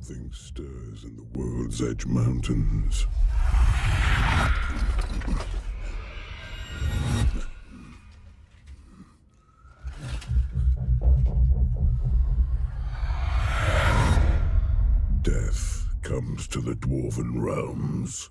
Something stirs in the World's Edge Mountains. Death comes to the Dwarven realms.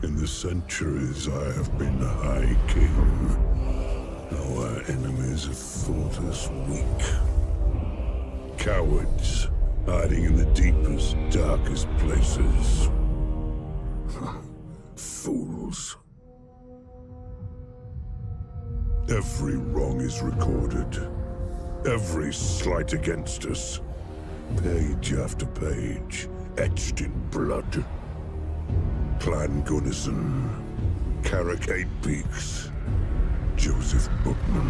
In the centuries I have been High King. Our enemies have thought us weak. Cowards, hiding in the deepest, darkest places. Fools. Every wrong is recorded. Every slight against us. Page after page, etched in blood. Clan Gunnison, Carrick Eight Peaks, Joseph Bookman.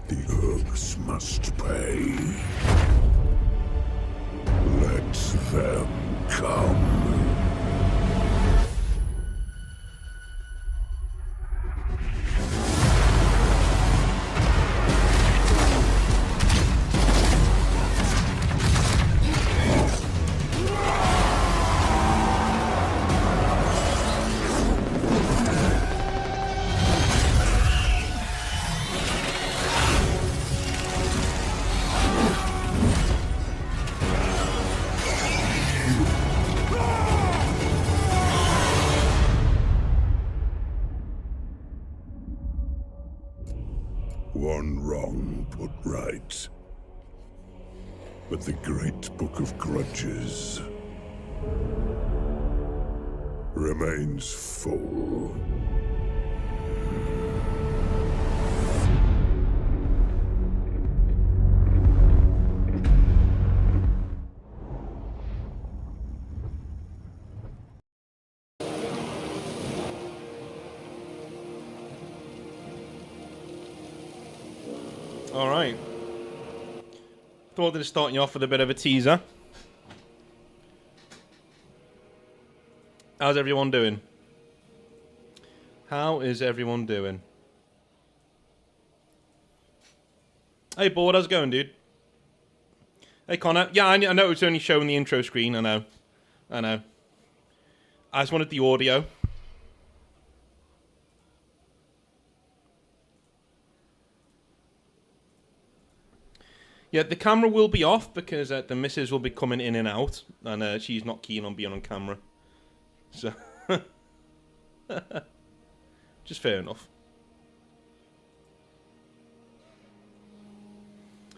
The Urks must pay. Let them come. One wrong put right. But the great book of grudges remains full. Alright. Thought I'd start you off with a bit of a teaser. How's everyone doing? How is everyone doing? Hey, Board, how's it going, dude? Hey, Connor. Yeah, I know it's only showing the intro screen. I know. I just wanted the audio. Yeah, the camera will be off because the missus will be coming in and out, and she's not keen on being on camera. So, just fair enough.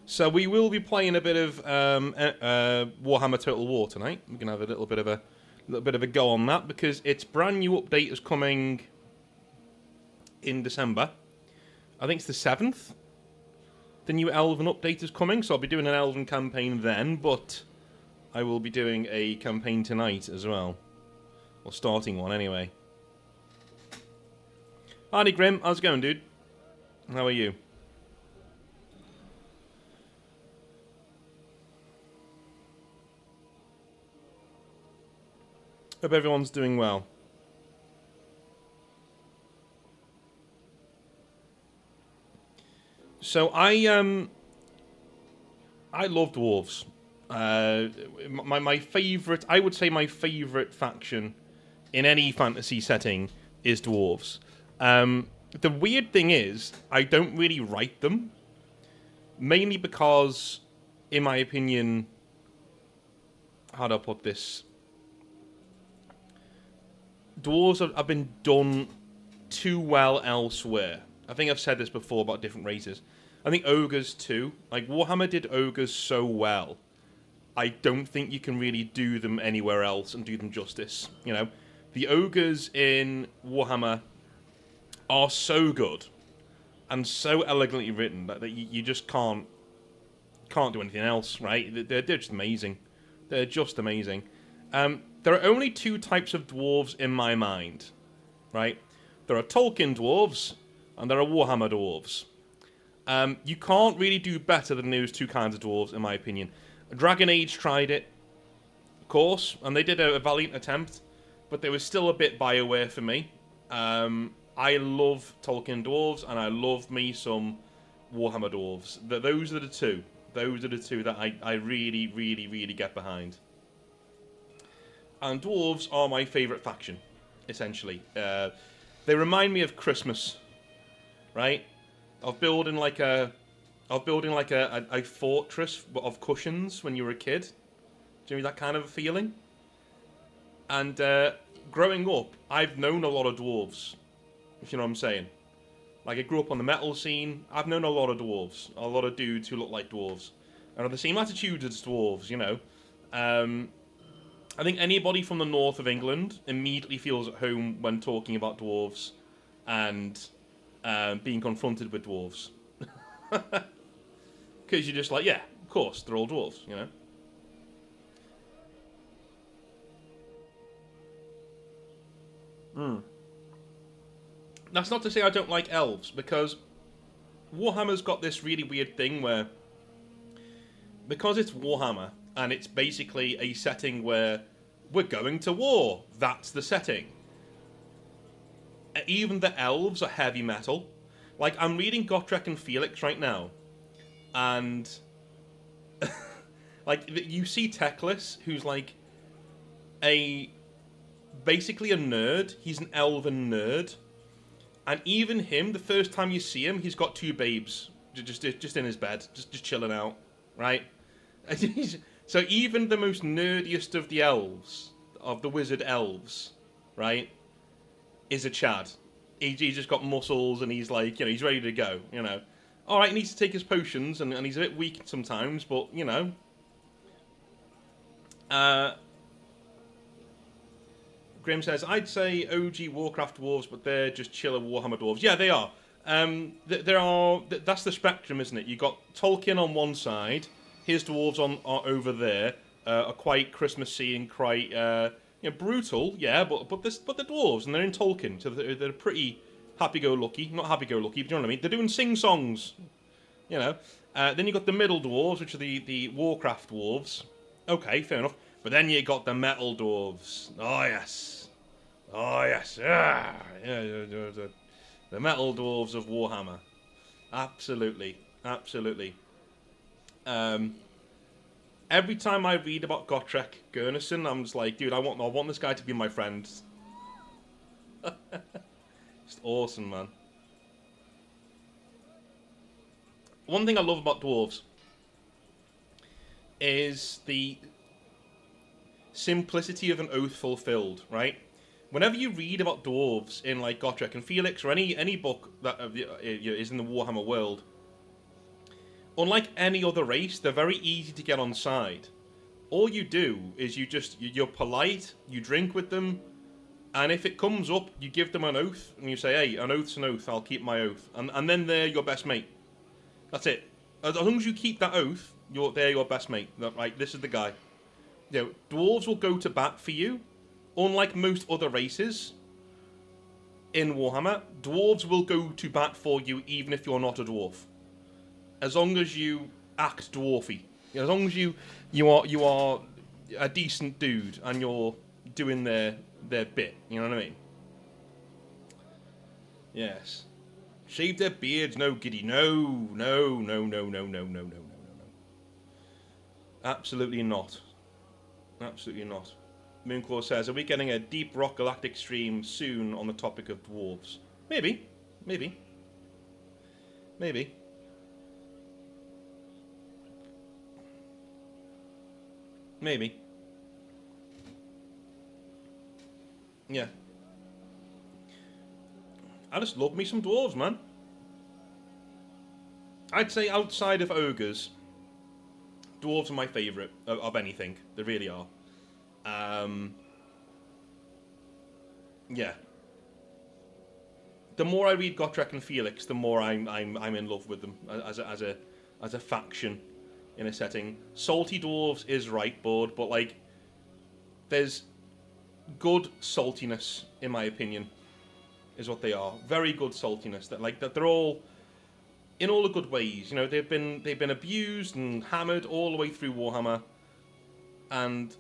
So we will be playing a bit of Warhammer Total War tonight. We're gonna have a little bit of a go on that because its brand new update is coming in December. I think it's the 7th. The new Elven update is coming, so I'll be doing an Elven campaign then, but I will be doing a campaign tonight as well. Or starting one, anyway. Hardy Grim, how's it going, dude? How are you? Hope everyone's doing well. So I love dwarves. My favourite, I would say my favourite faction in any fantasy setting is dwarves. The weird thing is, I don't really write them. Mainly because, in my opinion, how do I put this? Dwarves have been done too well elsewhere. I think I've said this before about different races. I think ogres too. Like, Warhammer did ogres so well. I don't think you can really do them anywhere else and do them justice. You know, the ogres in Warhammer are so good and so elegantly written that you just can't do anything else, right? They're just amazing. They're just amazing. There are only two types of dwarves in my mind, right? There are Tolkien dwarves, and there are Warhammer dwarves. You can't really do better than those two kinds of dwarves, in my opinion. Dragon Age tried it, of course, and they did a valiant attempt, but they were still a bit BioWare for me. I love Tolkien dwarves, and I love me some Warhammer dwarves. Those are the two. Those are the two that I really, really, really get behind. And dwarves are my favourite faction, essentially. They remind me of Christmas, right? Of building like a fortress of cushions when you were a kid. Do you know that kind of feeling? And growing up, I've known a lot of dwarves, if you know what I'm saying. Like, I grew up on the metal scene. I've known a lot of dwarves. A lot of dudes who look like dwarves. And have the same attitude as dwarves, you know. I think anybody from the north of England immediately feels at home when talking about dwarves and being confronted with dwarves. Because you're just like, yeah, of course, they're all dwarves, you know. That's not to say I don't like elves, because Warhammer's got this really weird thing where, because it's Warhammer, and it's basically a setting where we're going to war, that's the setting. Even the elves are heavy metal. Like, I'm reading Gotrek and Felix right now, and like, you see Teclis, who's like basically a nerd. He's an elven nerd. And even him, the first time you see him, he's got two babes just in his bed, just chilling out, right? So even the most nerdiest of the elves, of the wizard elves, right, is a Chad. He's just got muscles, and he's like, you know, he's ready to go, you know. All right, he needs to take his potions, and he's a bit weak sometimes, but, you know. Grim says, I'd say OG Warcraft dwarves, but they're just chiller Warhammer dwarves. Yeah, they are. That's the spectrum, isn't it? You got Tolkien on one side, his dwarves are over there, are quite Christmassy and quite brutal, yeah, but they're dwarves, and they're in Tolkien, so they're pretty happy-go-lucky. Not happy-go-lucky, but you know what I mean? They're doing sing-songs, you know. Then you got the middle dwarves, which are the Warcraft dwarves. Okay, fair enough. But then you got the metal dwarves. Oh, yes. Oh, yes. Yeah, the metal dwarves of Warhammer. Absolutely. Absolutely. Every time I read about Gotrek Gurnison, I'm just like, dude, I want this guy to be my friend. Just awesome, man. One thing I love about dwarves is the simplicity of an oath fulfilled, right? Whenever you read about dwarves in like Gotrek and Felix or any book that is in the Warhammer world, unlike any other race, they're very easy to get on side. All you do is you're polite, you drink with them, and if it comes up, you give them an oath, and you say, hey, an oath's an oath, I'll keep my oath. And then they're your best mate. That's it. As long as you keep that oath, they're your best mate. Right, this is the guy. You know, dwarves will go to bat for you. Unlike most other races in Warhammer, dwarves will go to bat for you even if you're not a dwarf. As long as you act dwarfy. As long as you are a decent dude and you're doing their bit. You know what I mean? Yes. Shave their beards, no giddy. No. Absolutely not. Absolutely not. Moonclaw says, are we getting a Deep Rock Galactic stream soon on the topic of dwarves? Maybe. Maybe. Maybe. Maybe. Yeah. I just love me some dwarves, man. I'd say outside of ogres, dwarves are my favourite of anything. They really are. Yeah. The more I read Gotrek and Felix, the more I'm in love with them as a faction in a setting. Salty dwarves is right, board, but like, there's good saltiness in my opinion, is what they are. Very good saltiness. That they're all in all the good ways. You know, they've been abused and hammered all the way through Warhammer, and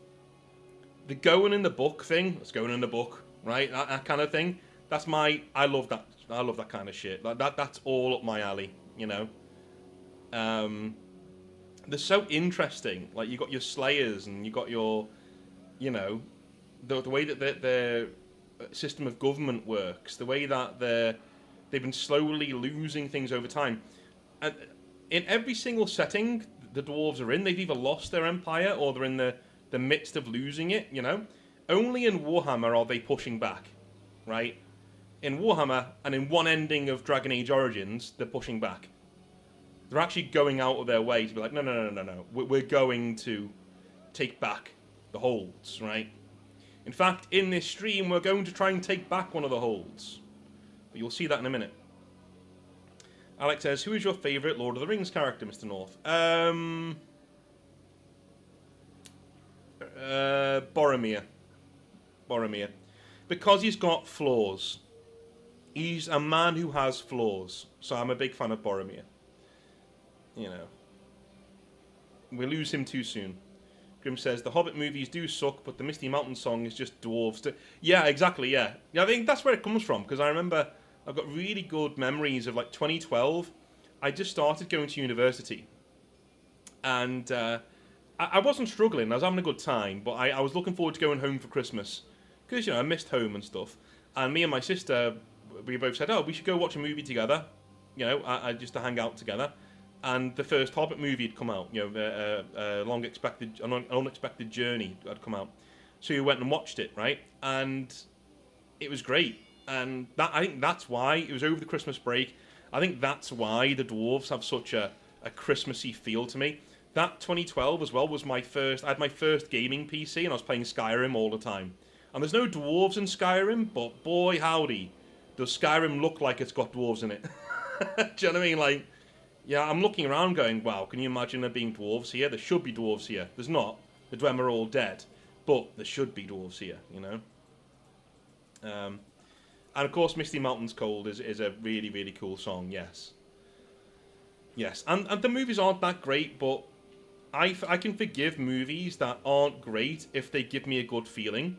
the going in the book thing. Let's go in the book, right? That kind of thing. That's my. I love that. I love that kind of shit. That's all up my alley. You know. They're so interesting. Like, you got your slayers and you got your, you know, the way that their system of government works, the way that they've been slowly losing things over time. And in every single setting the dwarves are in, they've either lost their empire or they're in the midst of losing it, you know? Only in Warhammer are they pushing back, right? In Warhammer, and in one ending of Dragon Age Origins, they're pushing back. They're actually going out of their way to be like, no. We're going to take back the holds, right? In fact, in this stream, we're going to try and take back one of the holds. But you'll see that in a minute. Alex says, who is your favourite Lord of the Rings character, Mr. North? Boromir. Boromir. Because he's got flaws. He's a man who has flaws. So I'm a big fan of Boromir. You know. We lose him too soon. Grim says, the Hobbit movies do suck, but the Misty Mountain song is just dwarves. Yeah, exactly, yeah. I think that's where it comes from, because I remember I've got really good memories of, like, 2012. I just started going to university. And I wasn't struggling. I was having a good time, but I was looking forward to going home for Christmas. Because, you know, I missed home and stuff. And me and my sister, we both said, oh, we should go watch a movie together. You know, just to hang out together. And the first Hobbit movie had come out, you know, an unexpected journey had come out. So we went and watched it, right? And it was great. And I think that's why it was over the Christmas break. I think that's why the dwarves have such a Christmassy feel to me. That 2012 as well was my first. I had my first gaming PC, and I was playing Skyrim all the time. And there's no dwarves in Skyrim, but boy howdy, does Skyrim look like it's got dwarves in it? Do you know what I mean? Like. Yeah, I'm looking around going, wow, can you imagine there being dwarves here? There should be dwarves here. There's not. The Dwemer are all dead. But there should be dwarves here, you know? And of course, Misty Mountain's Cold is a really, really cool song, yes. Yes, and the movies aren't that great, but I can forgive movies that aren't great if they give me a good feeling.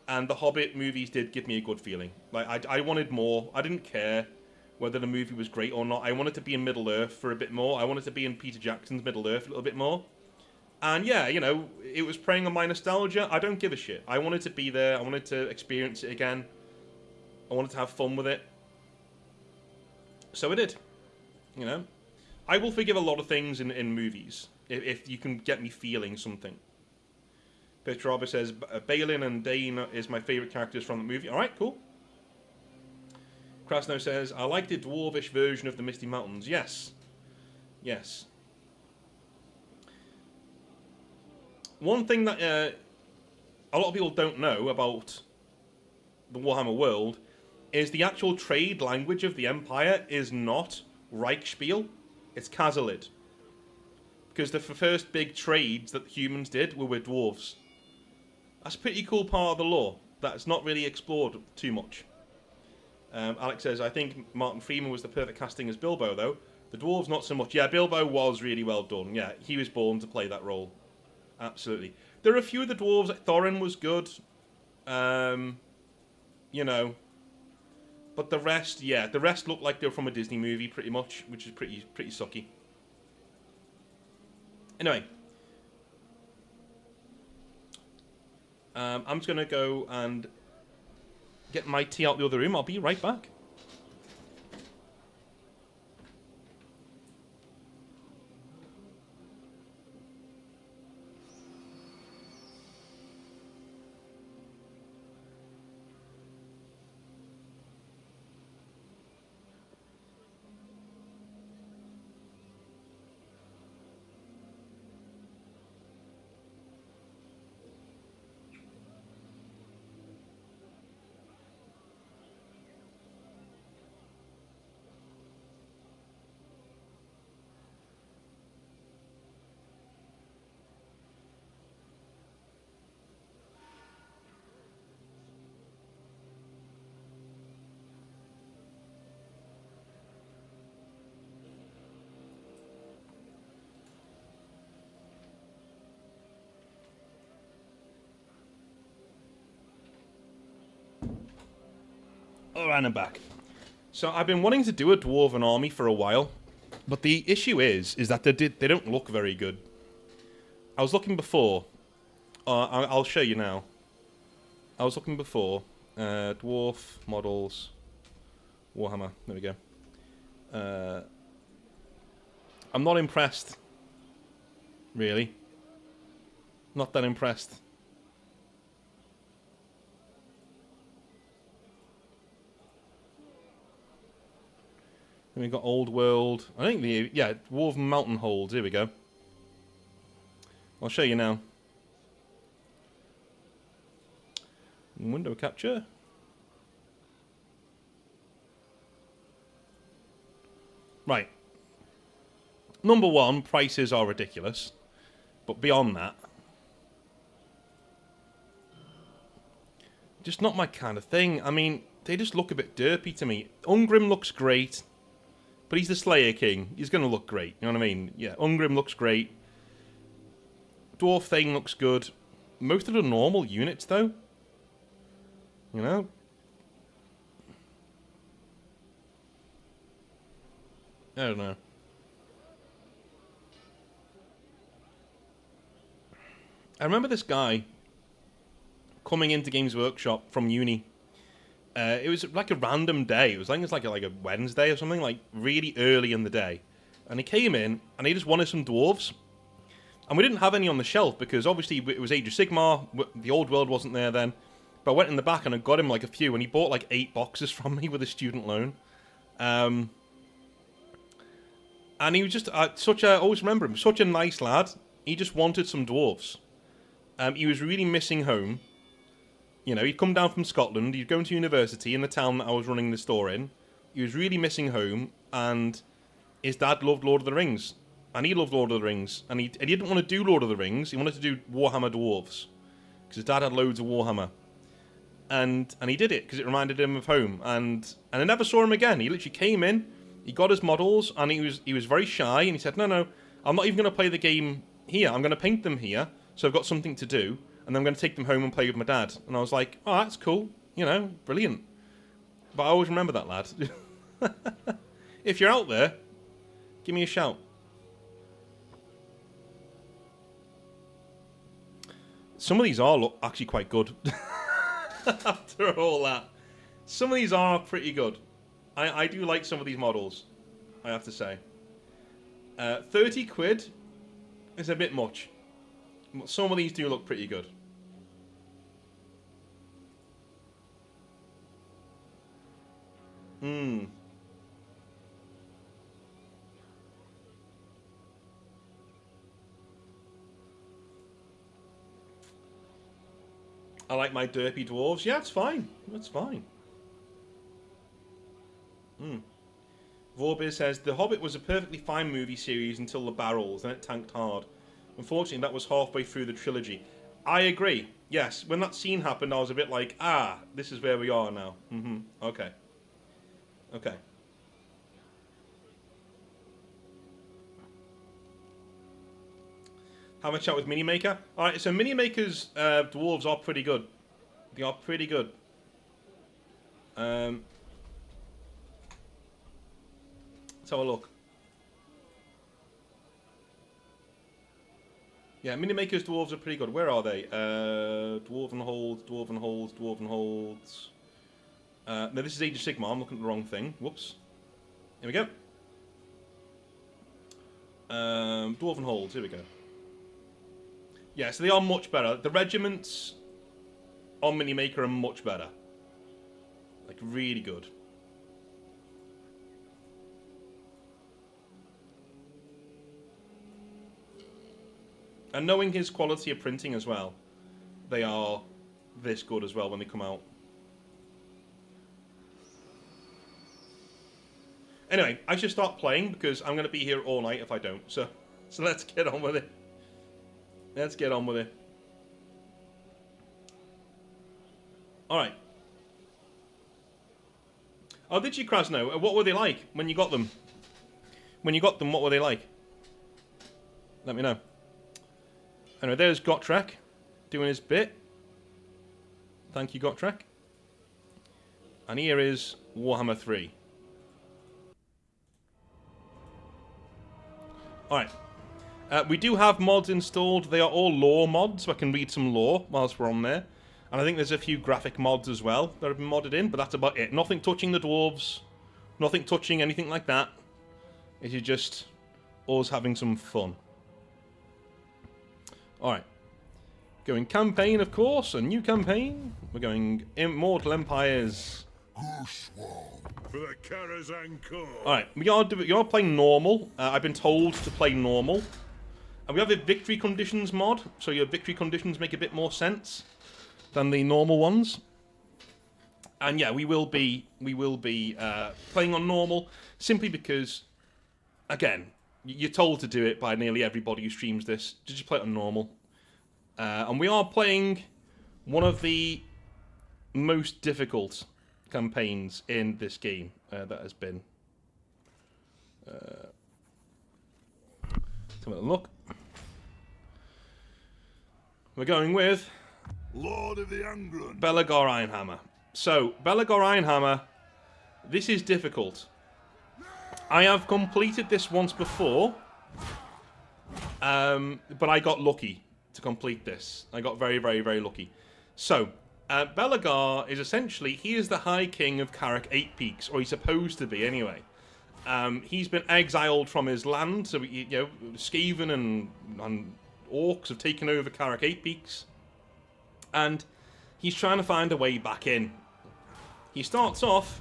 And the Hobbit movies did give me a good feeling. Like, I wanted more. I didn't care whether the movie was great or not. I wanted to be in Middle-earth for a bit more. I wanted to be in Peter Jackson's Middle-earth a little bit more. And yeah, you know, it was preying on my nostalgia. I don't give a shit. I wanted to be there. I wanted to experience it again. I wanted to have fun with it. So I did. You know? I will forgive a lot of things in movies, if you can get me feeling something. Petrarba says, Balin and Dane is my favourite characters from the movie. Alright, cool. Krasno says, I like the dwarvish version of the Misty Mountains. Yes. Yes. One thing that a lot of people don't know about the Warhammer world is the actual trade language of the Empire is not Reichspiel, it's Kazalid. Because the first big trades that humans did were with dwarves. That's a pretty cool part of the lore that's not really explored too much. Alex says, I think Martin Freeman was the perfect casting as Bilbo, though. The dwarves, not so much. Yeah, Bilbo was really well done. Yeah, he was born to play that role. Absolutely. There are a few of the dwarves. Like Thorin was good. You know. But the rest, yeah. The rest look like they're from a Disney movie, pretty much. Which is pretty sucky. Anyway. I'm just going to go and get my tea out the other room. I'll be right back. Alright, I'm back. So I've been wanting to do a Dwarven army for a while, but the issue is that they don't look very good. I was looking before. I'll show you now. I was looking before. Dwarf models. Warhammer. There we go. I'm not impressed. Really. Not that impressed. Then we've got Old World. I think Dwarven Mountain Holds. Here we go. I'll show you now. Window capture. Right. Number one, prices are ridiculous. But beyond that, just not my kind of thing. I mean, they just look a bit derpy to me. Ungrim looks great, but he's the Slayer King. He's going to look great. You know what I mean? Yeah, Ungrim looks great. Dwarf Thane looks good. Most of the normal units, though, you know? I don't know. I remember this guy coming into Games Workshop from uni. It was like a random day. It was like a Wednesday or something, like really early in the day. And he came in and he just wanted some dwarves. And we didn't have any on the shelf because obviously it was Age of Sigmar. The Old World wasn't there then. But I went in the back and I got him like a few, and he bought like 8 boxes from me with a student loan. And he was just I always remember him, such a nice lad. He just wanted some dwarves. He was really missing home. You know, he'd come down from Scotland. He'd go to university in the town that I was running the store in. He was really missing home, and his dad loved Lord of the Rings. And he loved Lord of the Rings. And he didn't want to do Lord of the Rings. He wanted to do Warhammer Dwarves. Because his dad had loads of Warhammer. And he did it, because it reminded him of home. And I never saw him again. He literally came in, he got his models, and he was very shy. And he said, no, I'm not even going to play the game here. I'm going to paint them here. So I've got something to do, and then I'm going to take them home and play with my dad. And I was like, oh, that's cool. You know, brilliant. But I always remember that lad. If you're out there, give me a shout. Some of these are actually quite good. After all that. Some of these are pretty good. I do like some of these models, I have to say. 30 quid is a bit much. Some of these do look pretty good. I like my derpy dwarves. Yeah, it's fine. That's fine. Vorbiz says, The Hobbit was a perfectly fine movie series until the barrels, then it tanked hard. Unfortunately, that was halfway through the trilogy. I agree. Yes, when that scene happened, I was a bit like, this is where we are now. Okay. Okay. Have a chat with Minimaker. Alright, so Minimaker's dwarves are pretty good. They are pretty good. Let's have a look. Yeah, Minimaker's dwarves are pretty good. Where are they? Dwarven Holds, Dwarven Holds, Dwarven Holds. No, this is Age of Sigmar. I'm looking at the wrong thing. Whoops. Here we go. Dwarven Holds. Here we go. Yeah, so they are much better. The regiments on Minimaker are much better. Like, really good. And knowing his quality of printing as well, they are this good as well when they come out. Anyway, I should start playing because I'm going to be here all night if I don't. So let's get on with it. Let's get on with it. Alright. Oh, did you, Krasno? What were they like when you got them? When you got them, what were they like? Let me know. Anyway, there's Gotrek doing his bit. Thank you, Gotrek. And here is Warhammer 3. Alright. We do have mods installed. They are all lore mods, so I can read some lore whilst we're on there. And I think there's a few graphic mods as well that have been modded in, but that's about it. Nothing touching the dwarves. Nothing touching anything like that. It is just us having some fun. Alright. Going campaign, of course. A new campaign. We're going Immortal Empires. For the Karazhan Corps. Alright, we are playing normal. I've been told to play normal. And we have a victory conditions mod, so your victory conditions make a bit more sense than the normal ones. And yeah, we will be playing on normal, simply because, again, you're told to do it by nearly everybody who streams this. Just play it on normal. And we are playing one of the most difficult campaigns in this game that has been. Let's have a look. We're going with Lord of the Angrun. Belagar Ironhammer. So, Belagar Ironhammer, this is difficult. I have completed this once before, but I got lucky to complete this. I got very, very, very lucky. So, Belagar is essentially, he is the High King of Carrick 8 Peaks, or he's supposed to be anyway. He's been exiled from his land, so Skaven and orcs have taken over Carrick 8 Peaks, and he's trying to find a way back in. He starts off,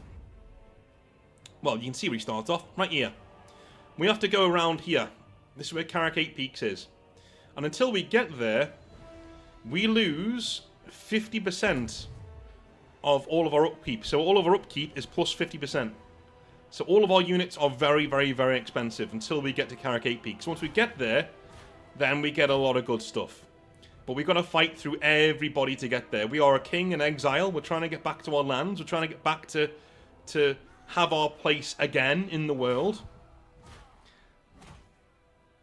well, you can see where he starts off, right here. We have to go around here. This is where Carrick 8 Peaks is. And until we get there, we lose 50% of all of our upkeep. So all of our upkeep is plus 50%. So all of our units are very, very, very expensive until we get to Carrick 8 Peaks. Once we get there, then we get a lot of good stuff. But we've got to fight through everybody to get there. We are a king in exile. We're trying to get back to our lands. We're trying to get back to have our place again in the world.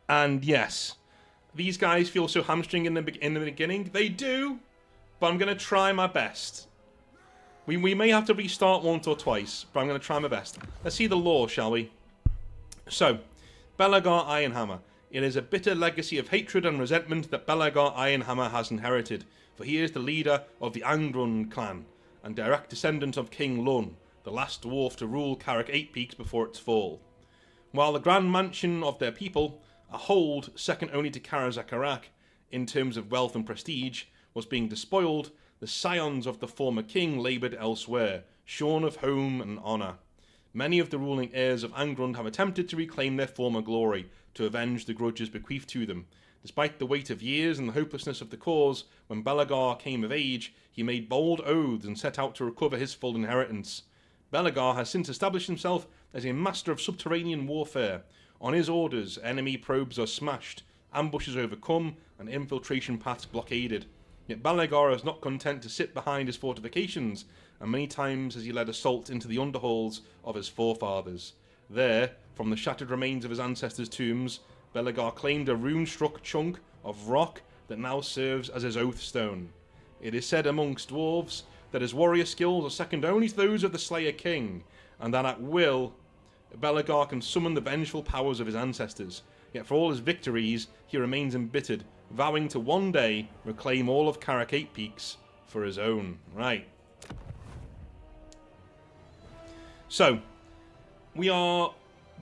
And yes, these guys feel so hamstring in the beginning. They do, but I'm going to try my best. We may have to restart once or twice, but I'm going to try my best. Let's see the lore, shall we? So, Belagar Ironhammer. It is a bitter legacy of hatred and resentment that Belagar Ironhammer has inherited, for he is the leader of the Angrun clan, and direct descendant of King Lun, the last dwarf to rule Carrick 8 Peaks before its fall. While the grand mansion of their people, a hold second only to Karazakarak in terms of wealth and prestige, was being despoiled, the scions of the former king laboured elsewhere, shorn of home and honour. Many of the ruling heirs of Angrund have attempted to reclaim their former glory, to avenge the grudges bequeathed to them. Despite the weight of years and the hopelessness of the cause, when Belagar came of age, he made bold oaths and set out to recover his full inheritance. Belagar has since established himself as a master of subterranean warfare. On his orders, enemy probes are smashed, ambushes overcome, and infiltration paths blockaded. Yet Belagar is not content to sit behind his fortifications, and many times has he led assault into the underhalls of his forefathers. There, from the shattered remains of his ancestors' tombs, Belagar claimed a rune-struck chunk of rock that now serves as his oath stone. It is said amongst dwarves that his warrior skills are second only to those of the Slayer King, and that at will, Belagar can summon the vengeful powers of his ancestors. Yet for all his victories, he remains embittered, vowing to one day reclaim all of Carrick 8 Peaks for his own. Right. So, we are...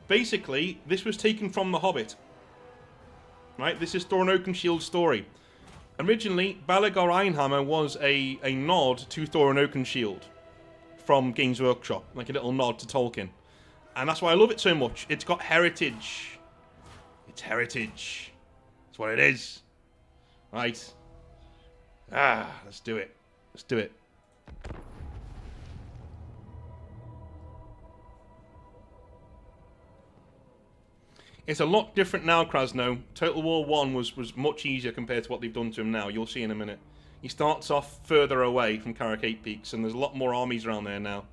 Basically, this was taken from The Hobbit. Right? This is Thorin Oakenshield's story. Originally, Belagar Ironhammer was a nod to Thorin Oakenshield from Games Workshop. Like a little nod to Tolkien. And that's why I love it so much. It's got heritage. It's heritage. That's what it is. Right. Let's do it. Let's do it. It's a lot different now, Krasno. Total War 1 was much easier compared to what they've done to him now. You'll see in a minute. He starts off further away from Carrick 8 Peaks, and there's a lot more armies around there now.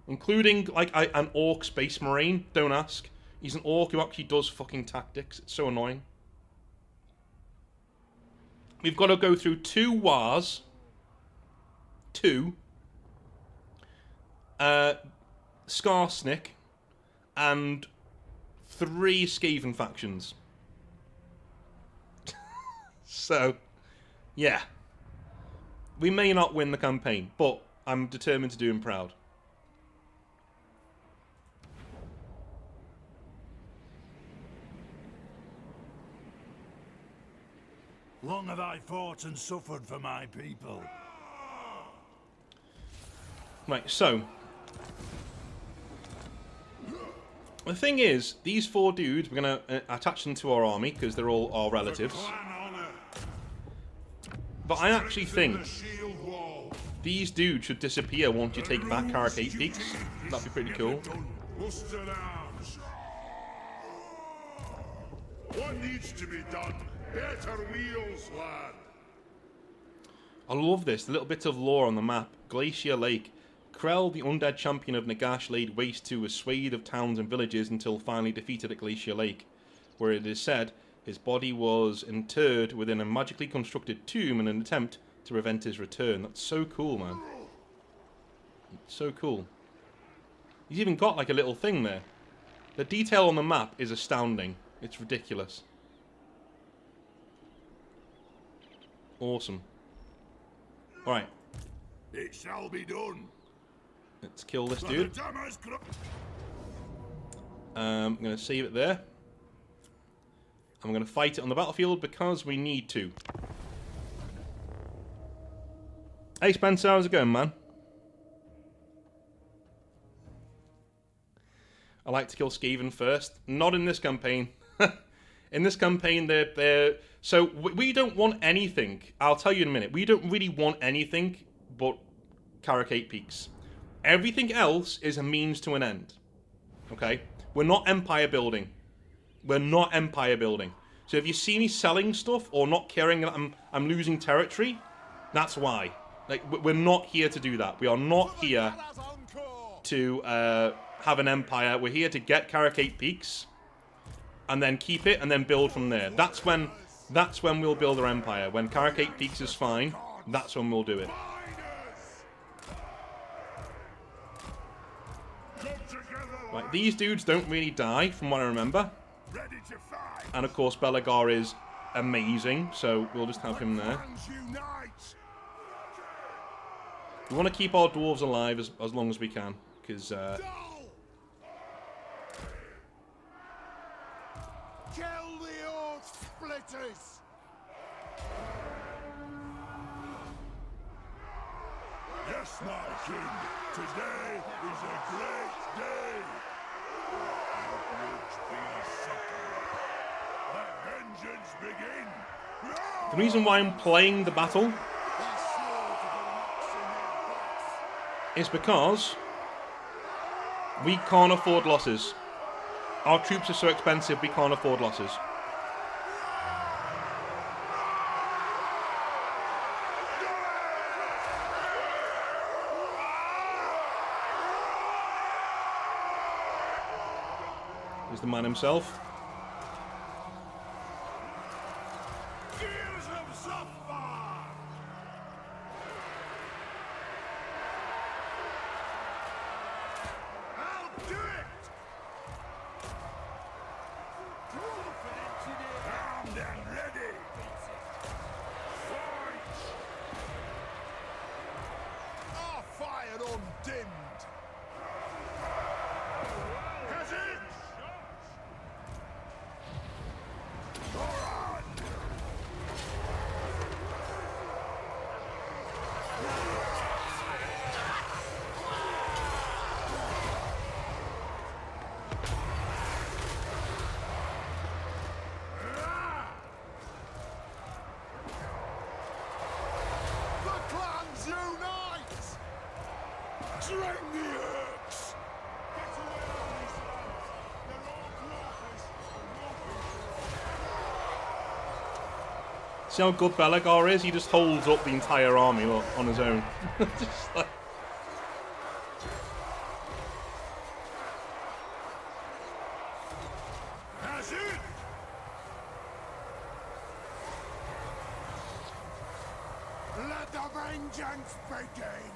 Including, like, an Orc Space Marine. Don't ask. He's an Orc who actually does fucking tactics. It's so annoying. We've got to go through 2 wars. 2. Skarsnik, and 3 Skaven factions. So, yeah. We may not win the campaign, but I'm determined to do him proud. Long have I fought and suffered for my people. Right, so the thing is, these 4 dudes, we're going to attach them to our army because they're all our relatives. But I actually think these dudes should disappear once you take back Caracate Peaks. That'd be pretty cool. What needs to be done? Better wheels, lad. I love this. The little bit of lore on the map. Glacier Lake. Krell, the undead champion of Nagash, laid waste to a swathe of towns and villages until finally defeated at Glacier Lake, where it is said his body was interred within a magically constructed tomb in an attempt to prevent his return. That's so cool, man. It's so cool. He's even got like a little thing there. The detail on the map is astounding. It's ridiculous. Awesome. Alright. It shall be done. Let's kill this dude. I'm going to save it there. I'm going to fight it on the battlefield because we need to. Hey Spencer, how's it going, man? I like to kill Skaven first. Not in this campaign. In this campaign, they're... So, we don't want anything. I'll tell you in a minute. We don't really want anything but Caracate Peaks. Everything else is a means to an end. Okay? We're not empire building. We're not empire building. So if you see me selling stuff or not caring that I'm losing territory, that's why. Like, we're not here to do that. We are not here to have an empire. We're here to get Caracate Peaks and then keep it and then build from there. That's when we'll build our empire. When Caracate Peaks is fine, that's when we'll do it. Right, these dudes don't really die, from what I remember. And of course, Belagar is amazing, so we'll just have him there. We want to keep our dwarves alive as long as we can, because... Kill the oath splitters! Yes, my king. Today is a great day. Let vengeance begin. The reason why I'm playing the battle is because we can't afford losses. Our troops are so expensive, we can't afford losses. Here's the man himself. See how good Belagar is? He just holds up the entire army on his own. Just like... Let the vengeance begin!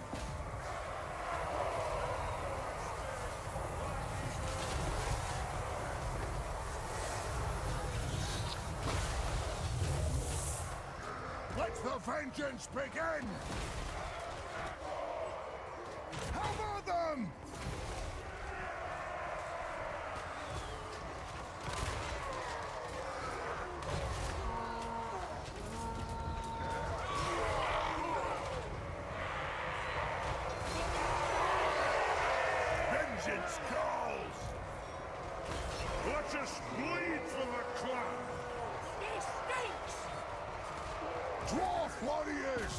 vengeance begin! Hammer them! Vengeance calls! Let us bleed for the clan! This stinks! Dwarf warriors!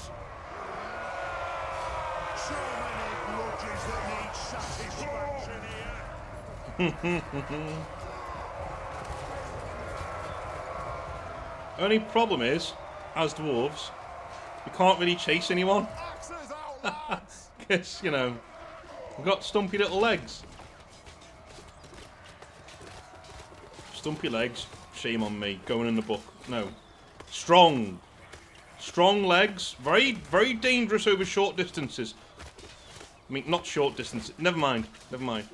So many grudges that need satisfaction here! Only problem is, as dwarves, we can't really chase anyone. Axes out, lads! Because, you know, we've got stumpy little legs. Stumpy legs, shame on me, going in the book. No. Strong. Strong legs, very, very dangerous over short distances. I mean, not short distance, never mind, never mind.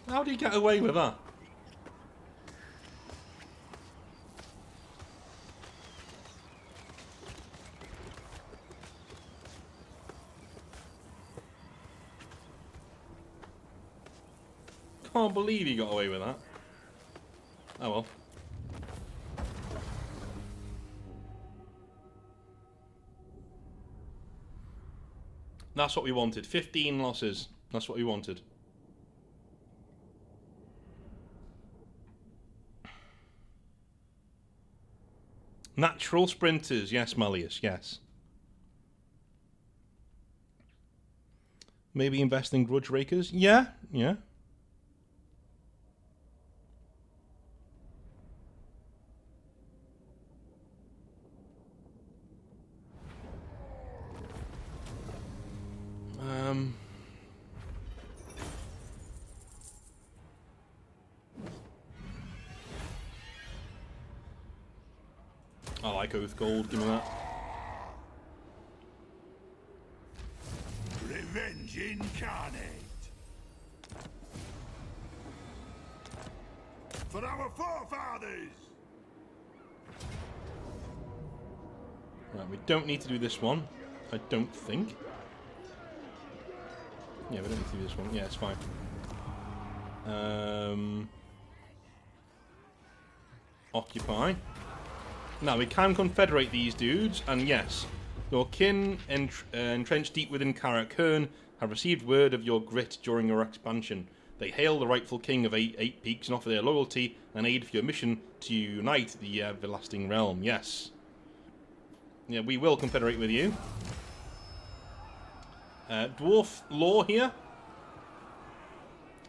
How do you get away with that? Can't believe he got away with that. Oh well. That's what we wanted. 15 losses. That's what we wanted. Natural sprinters. Yes, Malleus. Yes. Maybe invest in grudge rakers. Yeah. Yeah. I like Oath Gold, give me that. Revenge incarnate! For our forefathers! Right, we don't need to do this one. I don't think. Yeah, we don't need to do this one. Yeah, it's fine. Occupy. Now, we can confederate these dudes, and yes, your kin entrenched deep within Karak-Kern have received word of your grit during your expansion. They hail the rightful king of eight peaks and offer their loyalty and aid for your mission to unite the everlasting realm. Yes. Yeah, we will confederate with you. Dwarf Law here.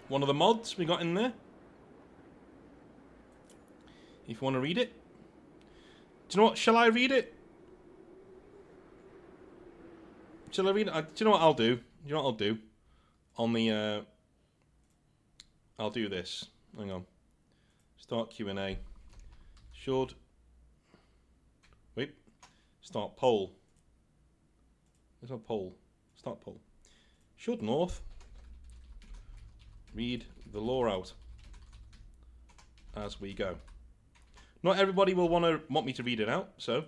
One of the mods we got in there. If you want to read it. Do you know what? Shall I read it? Shall I read it? Do you know what I'll do? Do you know what I'll do? On the, I'll do this. Hang on. Start Q&A. Should... Wait. Start poll. There's no poll. Start poll. Should North read the law out as we go? Not everybody will want me to read it out, so...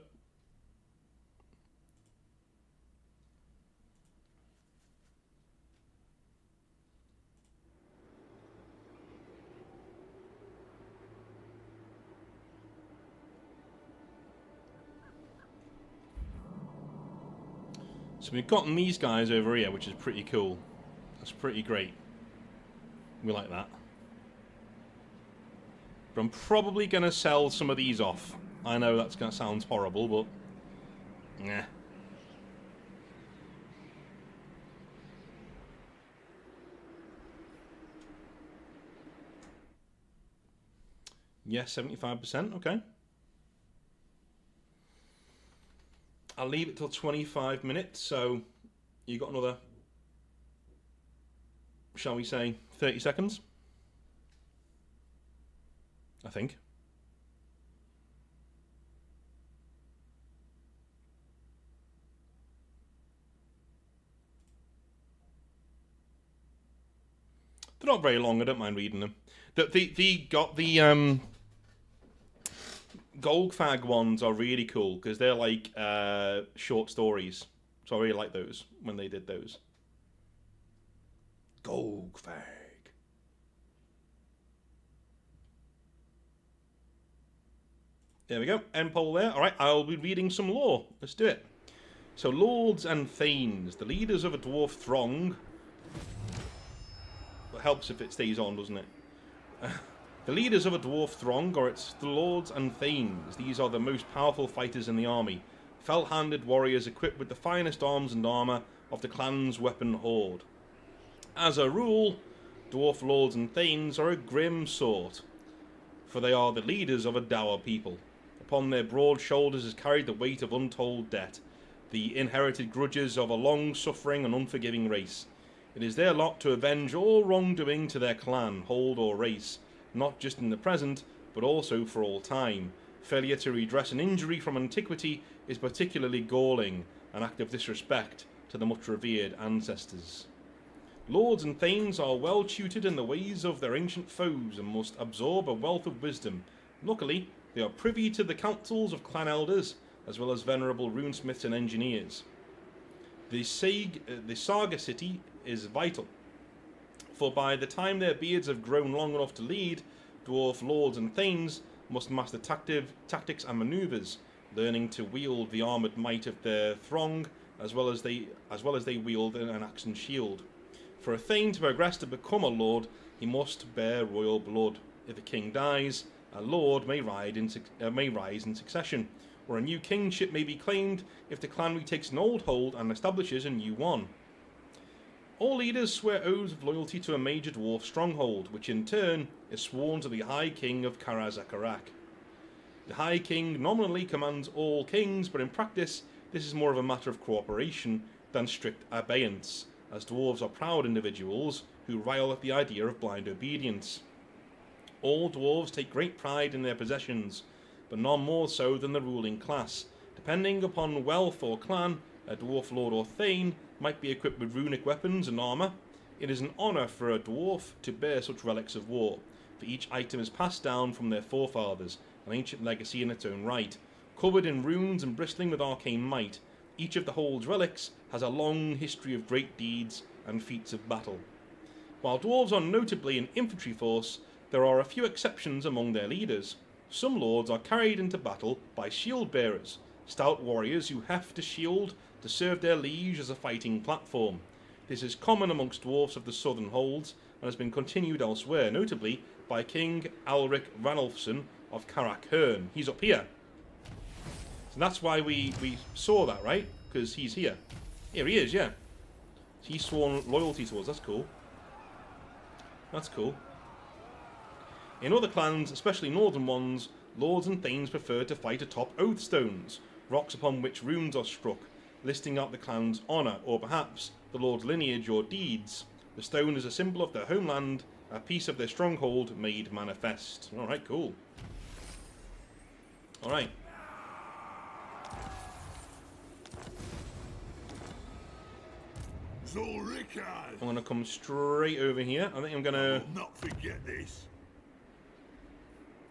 So we've gotten these guys over here, which is pretty cool. That's pretty great. We like that. But I'm probably going to sell some of these off. I know that's going to sound horrible, but... Nah. Yes, 75%, okay. I'll leave it till 25 minutes, so you got another, shall we say, 30 seconds? I think. They're not very long. I don't mind reading them. The Goldfag ones are really cool because they're like short stories. So I really like those when they did those. Goldfag. There we go. End poll there. All right, I'll be reading some lore. Let's do it. So, lords and thanes, the leaders of a dwarf throng. It helps if it stays on, doesn't it? The leaders of a dwarf throng are its lords and thanes. These are the most powerful fighters in the army. Felt-handed warriors equipped with the finest arms and armour of the clan's weapon horde. As a rule, dwarf lords and thanes are a grim sort, for they are the leaders of a dour people. Upon their broad shoulders is carried the weight of untold debt, the inherited grudges of a long-suffering and unforgiving race. It is their lot to avenge all wrongdoing to their clan, hold or race, not just in the present, but also for all time. Failure to redress an injury from antiquity is particularly galling, an act of disrespect to the much revered ancestors. Lords and thanes are well tutored in the ways of their ancient foes and must absorb a wealth of wisdom. Luckily, they are privy to the counsels of clan elders, as well as venerable runesmiths and engineers. The Saga City is vital, for by the time their beards have grown long enough to lead, dwarf lords and thanes must master tactics and manoeuvres, learning to wield the armoured might of their throng, as well as they wield an axe and shield. For a thane to progress to become a lord, he must bear royal blood. If a king dies, a lord may rise in succession, or a new kingship may be claimed if the clan retakes an old hold and establishes a new one. All leaders swear oaths of loyalty to a major dwarf stronghold, which in turn is sworn to the High King of Karazakarak. The High King nominally commands all kings, but in practice this is more of a matter of cooperation than strict abeyance, as dwarves are proud individuals who rile at the idea of blind obedience. All dwarves take great pride in their possessions, but none more so than the ruling class. Depending upon wealth or clan, a dwarf lord or thane might be equipped with runic weapons and armour. It is an honour for a dwarf to bear such relics of war, for each item is passed down from their forefathers, an ancient legacy in its own right. Covered in runes and bristling with arcane might, each of the hold's relics has a long history of great deeds and feats of battle. While dwarves are notably an infantry force, there are a few exceptions among their leaders. Some lords are carried into battle by shield bearers, stout warriors who heft a shield to serve their liege as a fighting platform. This is common amongst dwarfs of the southern holds and has been continued elsewhere, notably by King Alric Ranulfson of Carrack-Herne. He's up here. So that's why we saw that, right? Because he's here. Here he is, yeah. He's sworn loyalty to us. That's cool. That's cool. In other clans, especially northern ones, lords and thanes prefer to fight atop oath stones, rocks upon which runes are struck, listing out the clan's honour, or perhaps the lord's lineage or deeds. The stone is a symbol of their homeland, a piece of their stronghold made manifest. Alright, cool. Alright. I'm going to come straight over here. I think I'm going to not forget this.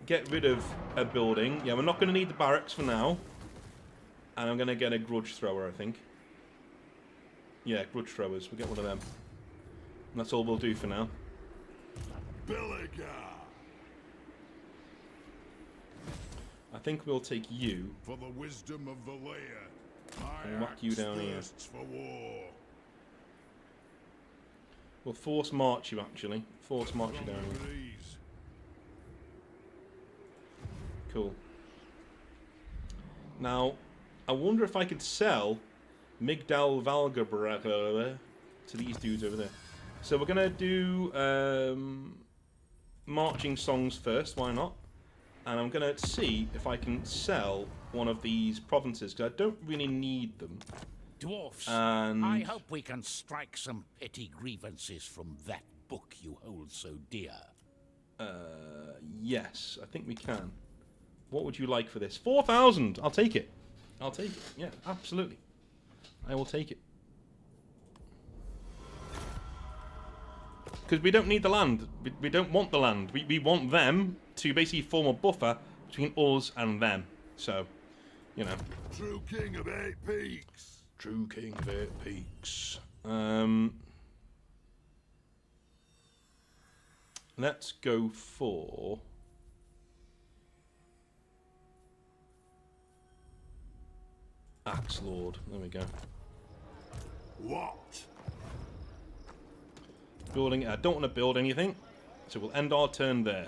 get rid of a building. Yeah, we're not going to need the barracks for now. And I'm going to get a grudge thrower, I think. Yeah, grudge throwers. We'll get one of them. And that's all we'll do for now. I think we'll take you. For the wisdom of the layer. And whack you down here. For war. We'll force march you, actually. Force march you down here. Cool. Now, I wonder if I could sell Migdal Valgabrag to these dudes over there. So we're going to do marching songs first, why not? And I'm going to see if I can sell one of these provinces, because I don't really need them. Dwarfs, And I hope we can strike some petty grievances from that book you hold so dear. yes, I think we can. What would you like for this? 4,000! I'll take it. I'll take it. Yeah, absolutely. I will take it. Because we don't need the land. We don't want the land. We want them to basically form a buffer between us and them. So, you know. True king of 8 peaks. True king of 8 peaks. Let's go for... Axe Lord. There we go. What? Building. I don't want to build anything, so we'll end our turn there.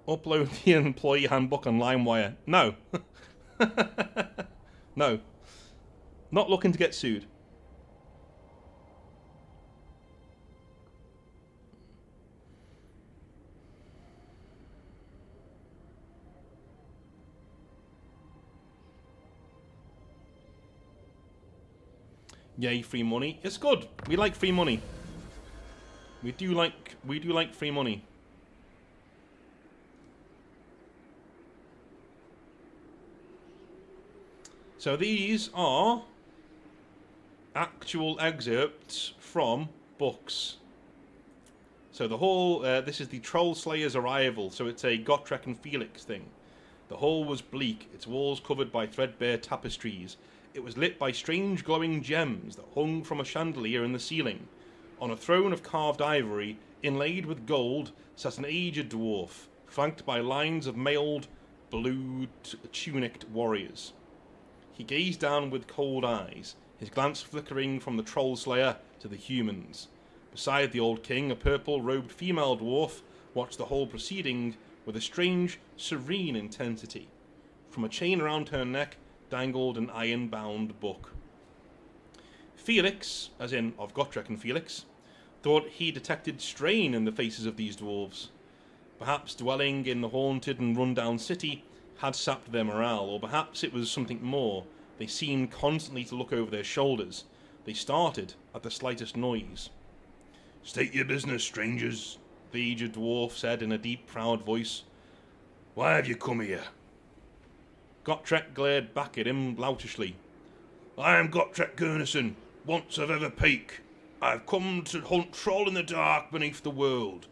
Upload the employee handbook on LimeWire. No. No. Not looking to get sued. Yay, free money. It's good. We like free money. We do like free money. So these are actual excerpts from books. So the whole, this is the Troll Slayer's arrival, so it's a Gotrek and Felix thing. The hall was bleak, its walls covered by threadbare tapestries. It was lit by strange glowing gems that hung from a chandelier in the ceiling. On a throne of carved ivory, inlaid with gold, sat an aged dwarf, flanked by lines of mailed, blue-tunicked warriors. He gazed down with cold eyes, his glance flickering from the Troll Slayer to the humans. Beside the old king, a purple-robed female dwarf watched the whole proceeding with a strange, serene intensity. From a chain around her neck dangled an iron-bound book. Felix, as in of Gotrek and Felix, thought he detected strain in the faces of these dwarves. Perhaps dwelling in the haunted and run-down city had sapped their morale, or perhaps it was something more. They seemed constantly to look over their shoulders. They started at the slightest noise. "State your business, strangers," the aged dwarf said in a deep, proud voice. "Why have you come here?" Gotrek glared back at him loutishly. "I am Gotrek Gurnison, once of Ever Peak. I have come to hunt troll in the dark beneath the world.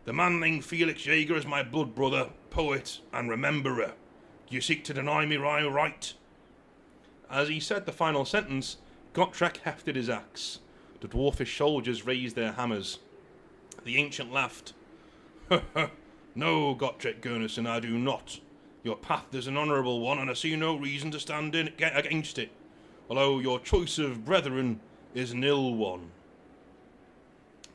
The man named Felix Jaeger is my blood brother, poet, and rememberer. Do you seek to deny me my right?" As he said the final sentence, Gotrek hefted his axe. The dwarfish soldiers raised their hammers. The ancient laughed. "No, Gotrek Gurnison, I do not. Your path is an honourable one, and I see no reason to stand in against it, although your choice of brethren is an ill one."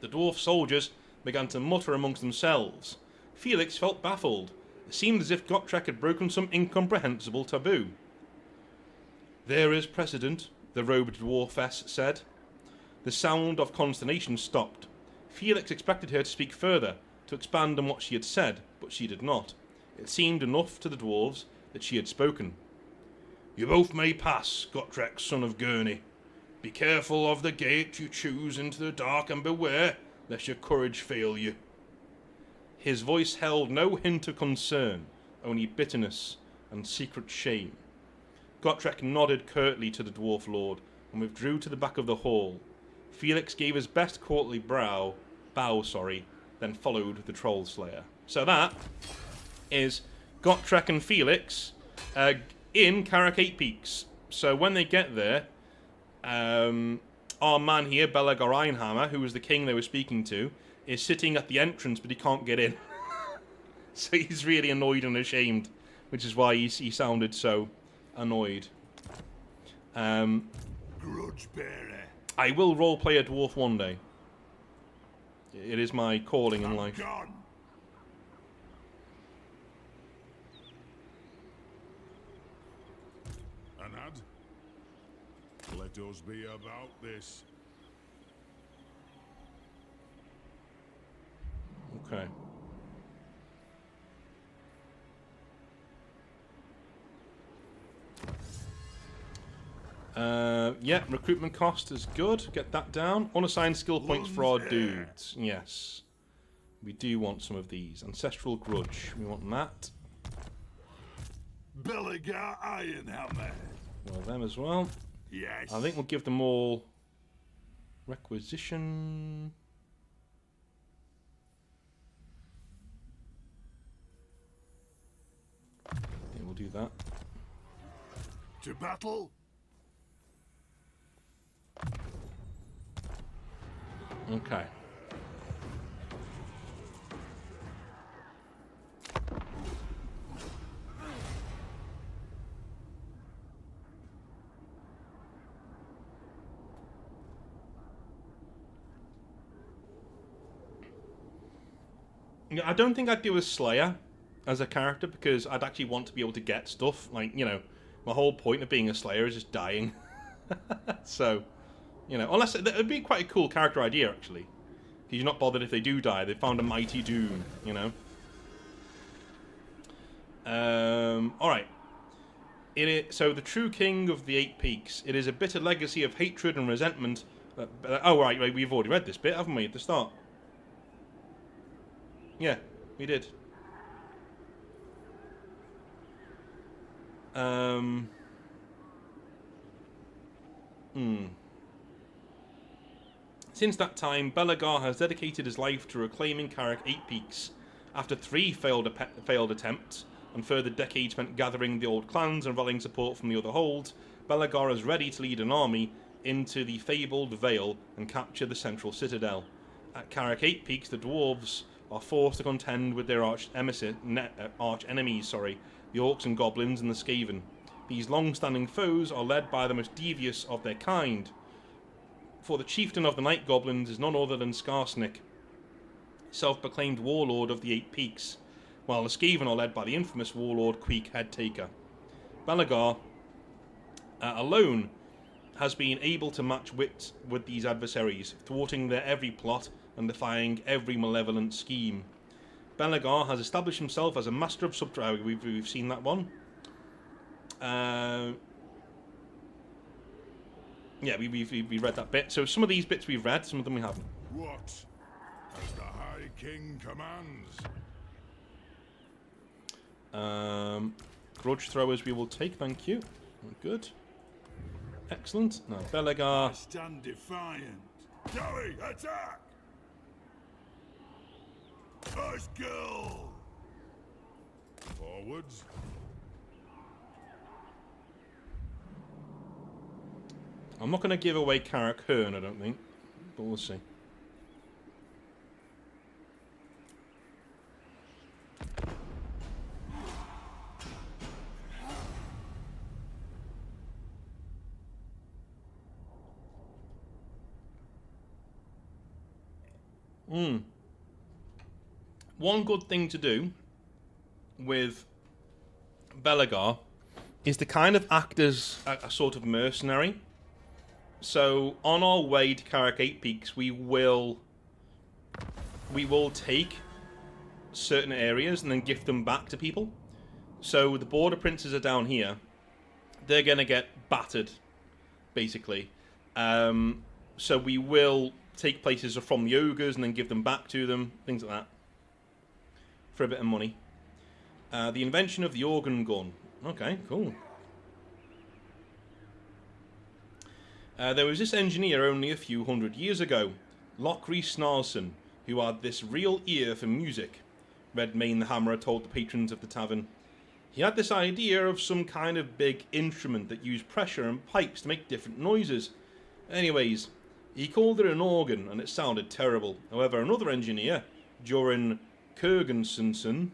The dwarf soldiers began to mutter amongst themselves. Felix felt baffled. It seemed as if Gotrek had broken some incomprehensible taboo. "There is precedent," the robed dwarfess said. The sound of consternation stopped. Felix expected her to speak further, to expand on what she had said, but she did not. It seemed enough to the dwarves that she had spoken. "You both may pass, Gotrek, son of Gurney. Be careful of the gate you choose into the dark, and beware lest your courage fail you." His voice held no hint of concern, only bitterness and secret shame. Gotrek nodded curtly to the dwarf lord and withdrew to the back of the hall. Felix gave his best courtly bow, then followed the Troll Slayer. So that is Gotrek and Felix in Carrick 8 Peaks. So when they get there, our man here, Beleg Reinhammer, who was the king they were speaking to, is sitting at the entrance, but he can't get in. So he's really annoyed and ashamed, which is why he sounded so annoyed. Grudge bearer. I will roleplay a dwarf one day. It is my calling in life. Gone. Anad, let us be about this. Okay. Yeah, recruitment cost is good. Get that down. Unassigned skill points for our dudes. Yes. We do want some of these. Ancestral Grudge. We want that. Belagar Ironhammer. Well, them as well. Yes. I think we'll give them all requisition. Yeah, we'll do that. To battle. Okay. I don't think I'd do a Slayer as a character because I'd actually want to be able to get stuff. Like, you know, my whole point of being a Slayer is just dying. So, you know, unless it would be quite a cool character idea actually. Because you're not bothered if they do die. They found a mighty doom, you know. Alright. So, the true king of the Eight Peaks. It is a bitter legacy of hatred and resentment. Oh, right, we've already read this bit, haven't we, at the start? Yeah, we did. Since that time, Belagar has dedicated his life to reclaiming Carrick Eight Peaks. After 3 failed attempts, and further decades spent gathering the old clans and rallying support from the other holds, Belagar is ready to lead an army into the fabled Vale and capture the central citadel. At Carrick Eight Peaks, the dwarves are forced to contend with their arch enemies, the orcs and goblins and the Skaven. These long-standing foes are led by the most devious of their kind, for the chieftain of the Night Goblins is none other than Skarsnik, self-proclaimed warlord of the Eight Peaks, while the Skaven are led by the infamous warlord Queek Headtaker. Belagar alone has been able to match wits with these adversaries, thwarting their every plot and defying every malevolent scheme. Belagar has established himself as a master of subterfuge. We've seen that one. Yeah, we read that bit. So some of these bits we've read, some of them we haven't. What? As the High King commands. Grudge throwers we will take, thank you. Good. Excellent. Now, Belagar. I stand defiant. Gully, attack! First kill! Forwards. I'm not going to give away Carrick Hearn, I don't think. But we'll see. One good thing to do with Belagar is to kind of act as a sort of mercenary. So on our way to Carrick Eight Peaks, we will take certain areas and then gift them back to people. So the border princes are down here. They're going to get battered, basically. So we will take places from the ogres and then give them back to them, things like that, for a bit of money. The invention of the organ gun. Okay, cool. There was this engineer only a few hundred years ago, Lochry Snarson, who had this real ear for music, Redmayne the Hammerer told the patrons of the tavern. He had this idea of some kind of big instrument that used pressure and pipes to make different noises. Anyways, he called it an organ, and it sounded terrible. However, another engineer, Joran Kurgensensen,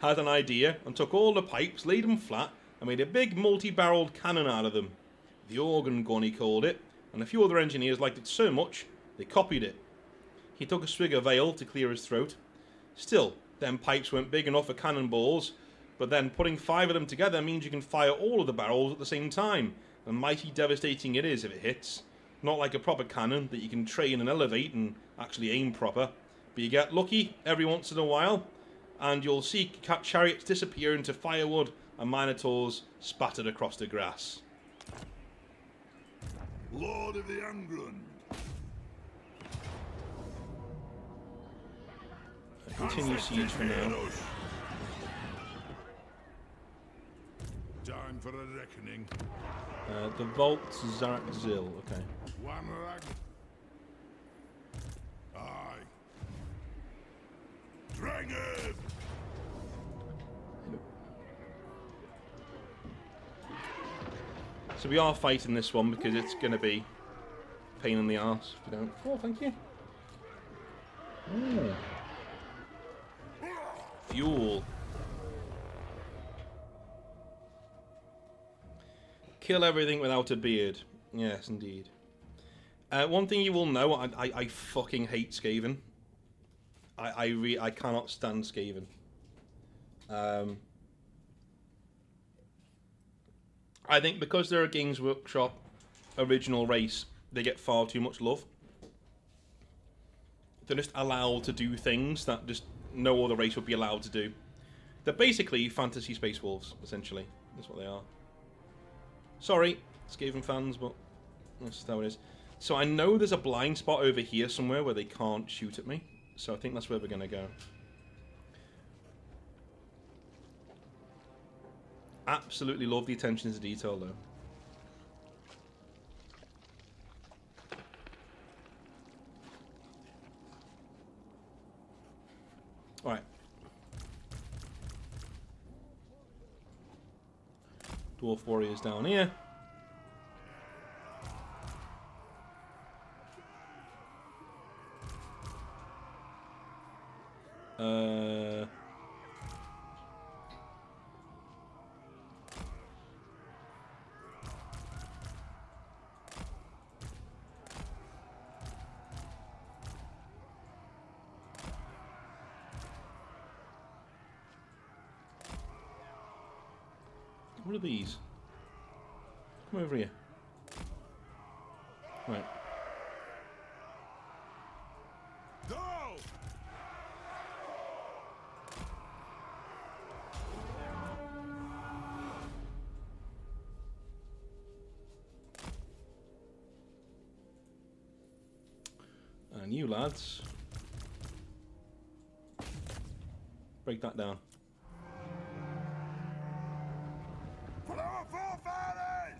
had an idea and took all the pipes, laid them flat, and made a big multi-barreled cannon out of them. The organ gun, he called it, and a few other engineers liked it so much, they copied it. He took a swig of ale to clear his throat. Still, them pipes weren't big enough for cannonballs, but then putting 5 of them together means you can fire all of the barrels at the same time, and mighty devastating it is if it hits. Not like a proper cannon that you can train and elevate and actually aim proper, but you get lucky every once in a while, and you'll see chariots disappear into firewood and minotaurs spattered across the grass. Lord of the Angrund. Continue siege for now. Time for a reckoning. The Vault Zarak Zil, okay. One rag. Aye. Dragon! So we are fighting this one because it's going to be a pain in the arse if we don't. Oh, thank you. Ooh. Fuel. Kill everything without a beard. Yes, indeed. One thing you will know, I fucking hate Skaven. I cannot stand Skaven. I think because they're a Games Workshop original race, they get far too much love. They're just allowed to do things that just no other race would be allowed to do. They're basically fantasy space wolves, essentially. That's what they are. Sorry, Skaven fans, but that's just how it is. So I know there's a blind spot over here somewhere where they can't shoot at me. So I think that's where we're going to go. Absolutely love the attention to detail, though. Alright. Dwarf warriors down here. What are these? Come over here. Right. Go! And you lads, break that down. For our forefathers!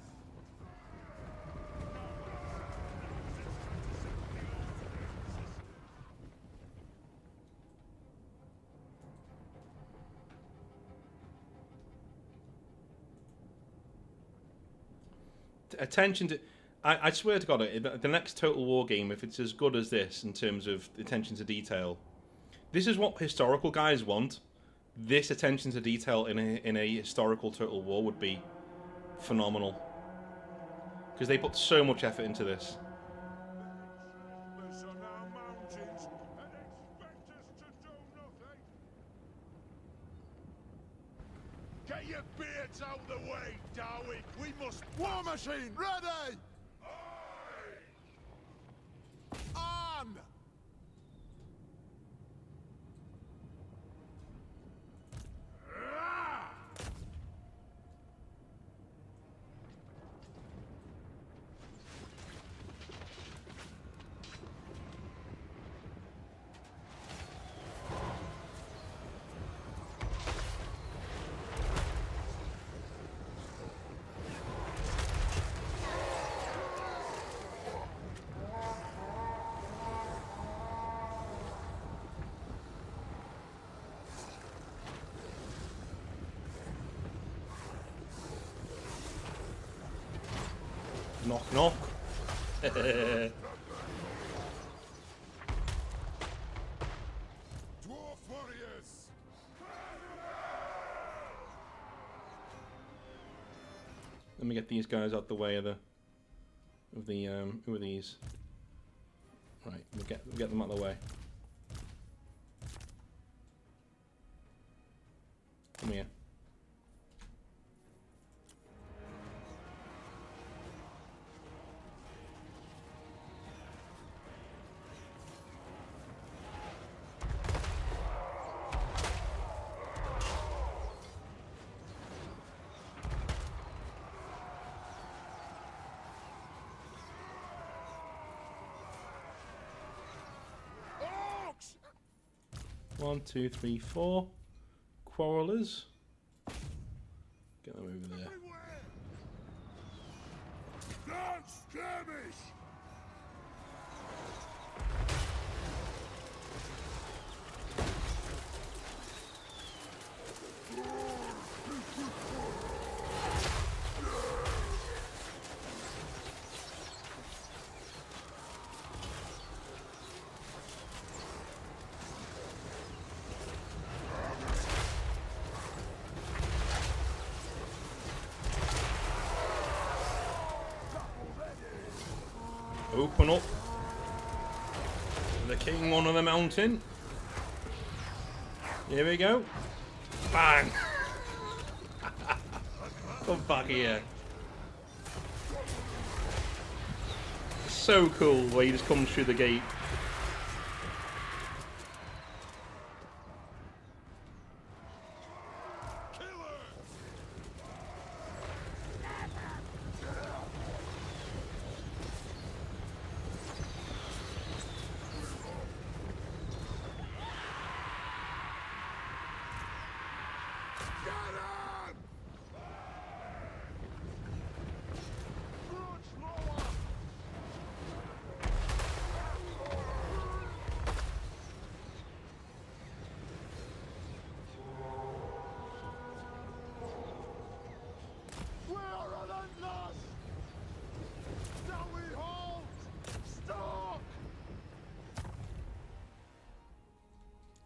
Attention to... I swear to God, the next Total War game, if it's as good as this in terms of attention to detail, this is what historical guys want. This attention to detail in a historical Total War would be phenomenal. Because they put so much effort into this. On our mountains and expect us to do nothing. Get your beards out the way, Darwin. We must. War machine, ready! On! Knock, knock. Dwarf warriors! Let me get these guys out the way of the who are these? Right, we'll get them out of the way. Come here. 1, 2, 3, 4 quarrelers. Get them over there. Don't skirmish! Open up the king on the mountain. Here we go. Bang! Come back here. So cool where he just comes through the gate.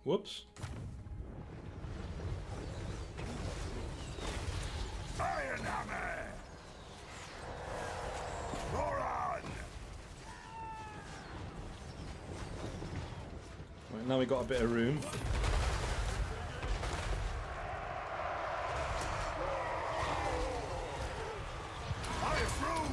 Whoops. Iron Hammer! Roar on! Right, now we got a bit of room. I approve!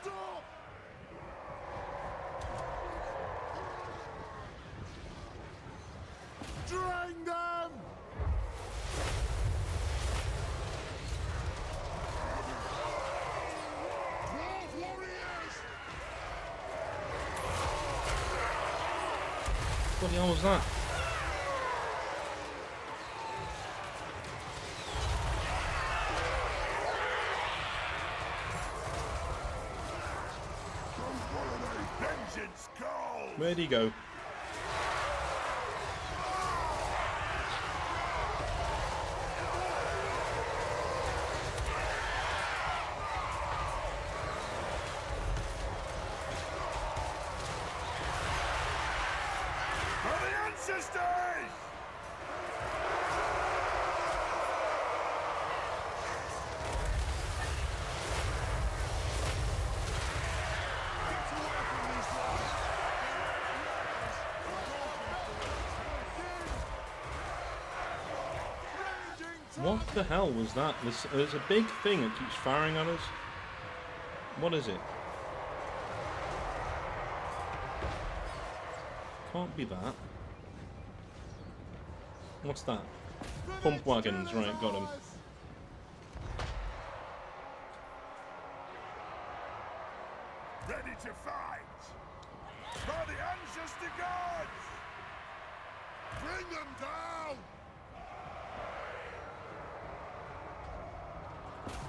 Stop! Drain them! Dwarf warriors! What the hell was that? Vengeance call! Where'd he go? For the ancestors! What the hell was that? There's a big thing that keeps firing at us. What is it? Can't be that. What's that? Pump wagons, right, got him. Ready to fight! For the ancestor gods! Bring them down!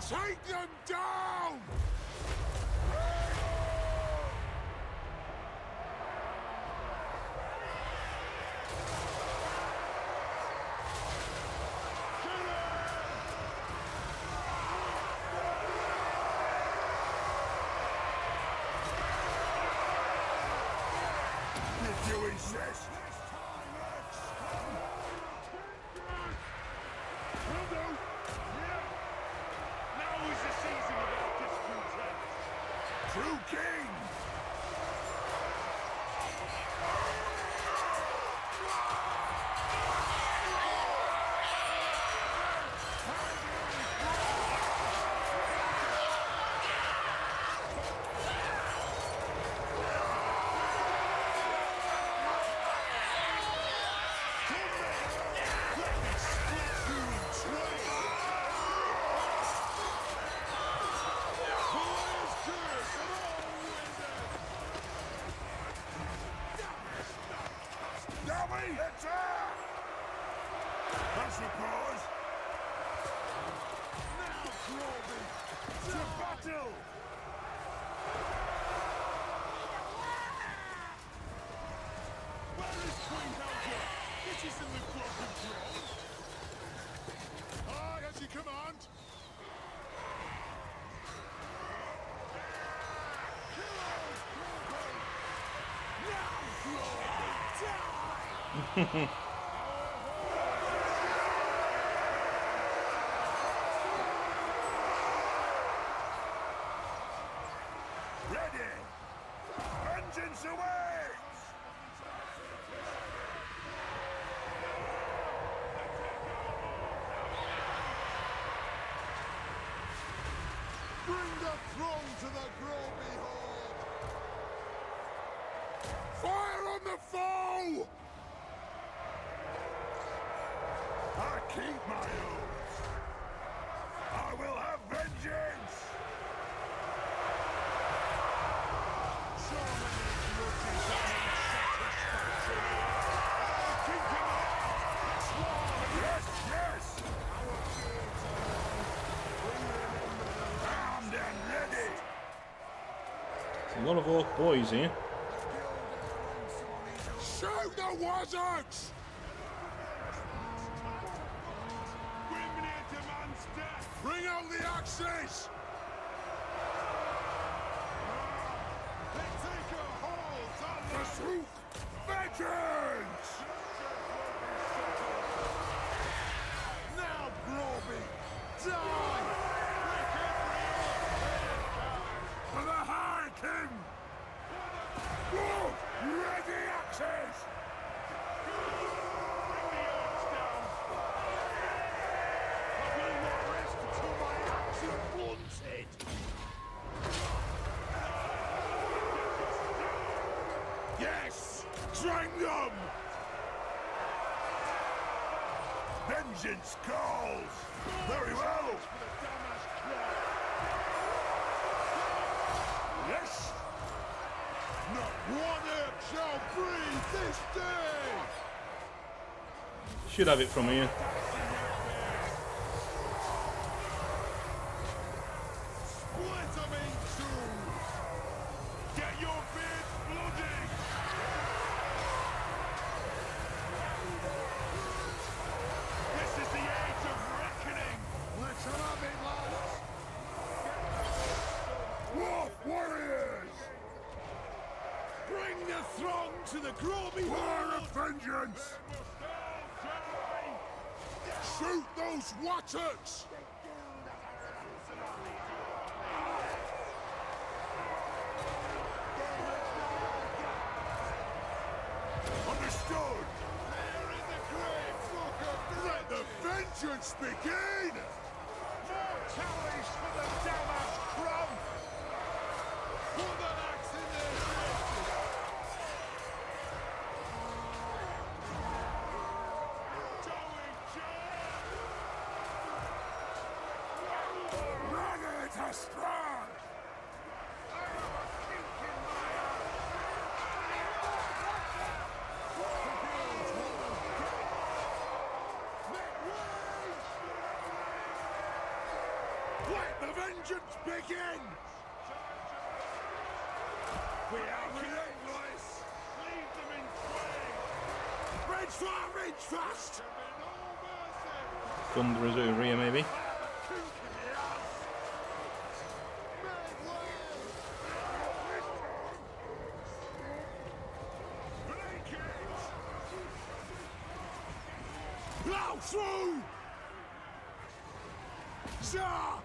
Take them down! If you insist. Will do. Now is the season of our discontent. True king! Attack! I suppose. Now, Groby! To battle! Where is Queen Helga? This isn't the Groby throne. Aye, as you command. Ready! Vengeance awaits! Bring the throng to the Groby Horde! Fire on the foe! I keep my oath. I will have vengeance. So many grudges and unsatisfactory. I'll keep him out. Swarm. Yes, yes. Our fields are alive. We remember the armed and ready. A lot of orc boys here. Shoot the wizards! Bring out the axes! Pursuit! Vengeance! Now, Groby! Die! For the High King! Wolf! Ready axes! Yes! Drain them! Vengeance calls! Very well! Yes! Not one herb shall breathe this day! Should have it from here. Split them in two! Get your beards bloody! This is the age of reckoning! Let's have it, lads! Wolf warriors! Bring the throng to the Groby War of vengeance! Shoot those watchers! Understood! There in the grave, let the vengeance begin! More tallies for the Damask Crown! Put an axe in their faces! Ready to strike! I have a kink in my Let the vengeance begin! We are relentless! Leave them in flame! Rage fast! Rage fast! Thunderers over here, maybe. Plow through! Zah!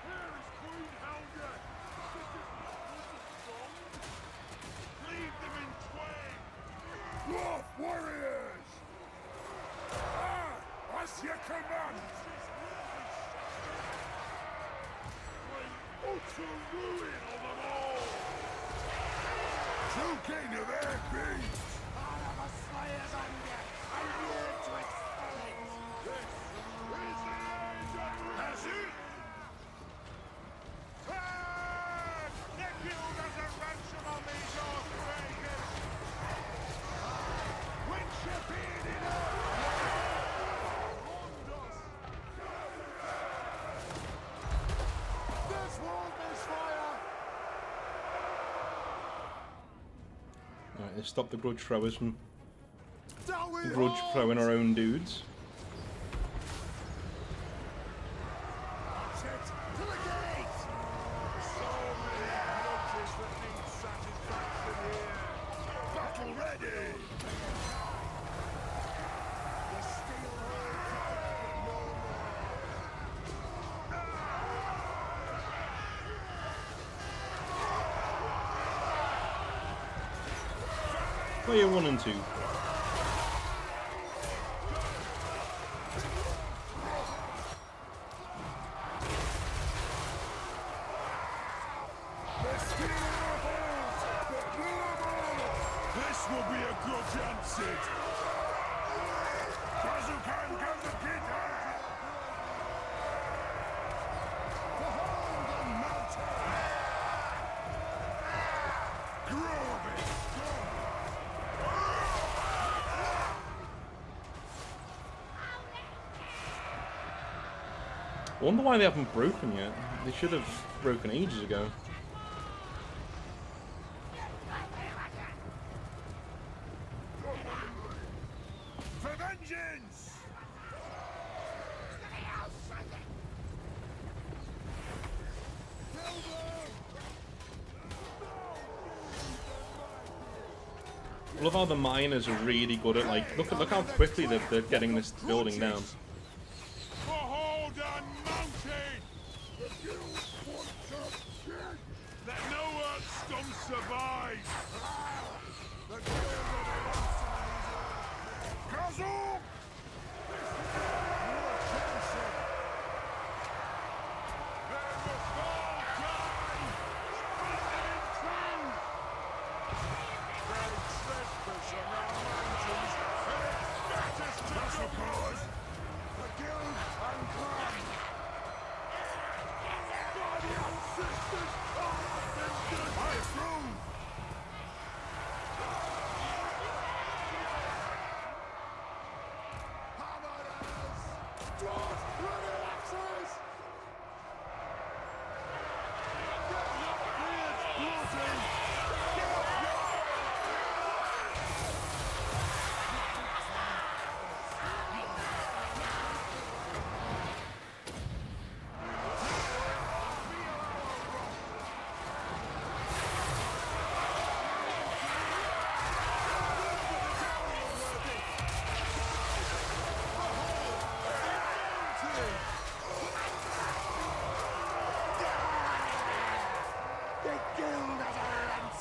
Where is Queen Helga? Leave them in twain! Wolf warriors! Ah! As you command! Utter ruin of them all! True king of air beasts! Part of a slayer's anger. I'm here to expel it. This is the age of Has it? Turn! The guild has a ransom on these Orc raiders! Right, let's stop the grudge throwers from Down we grudge hold! throwing our own dudes. That's it! To the gate! So many grudges that need satisfaction here. Battle ready! The steel holds out, but no more. Player 1 and 2. The steel holds, but no more. This will be a grudge answered. Bazookan comes the kid out. Behold the mountain! Grove is gone! I wonder why they haven't broken yet. They should have broken ages ago. For vengeance! I love how the miners are really good at, like, look how quickly they're getting this building down. Behold a mountain! Let no earth scum survive! Kazoo!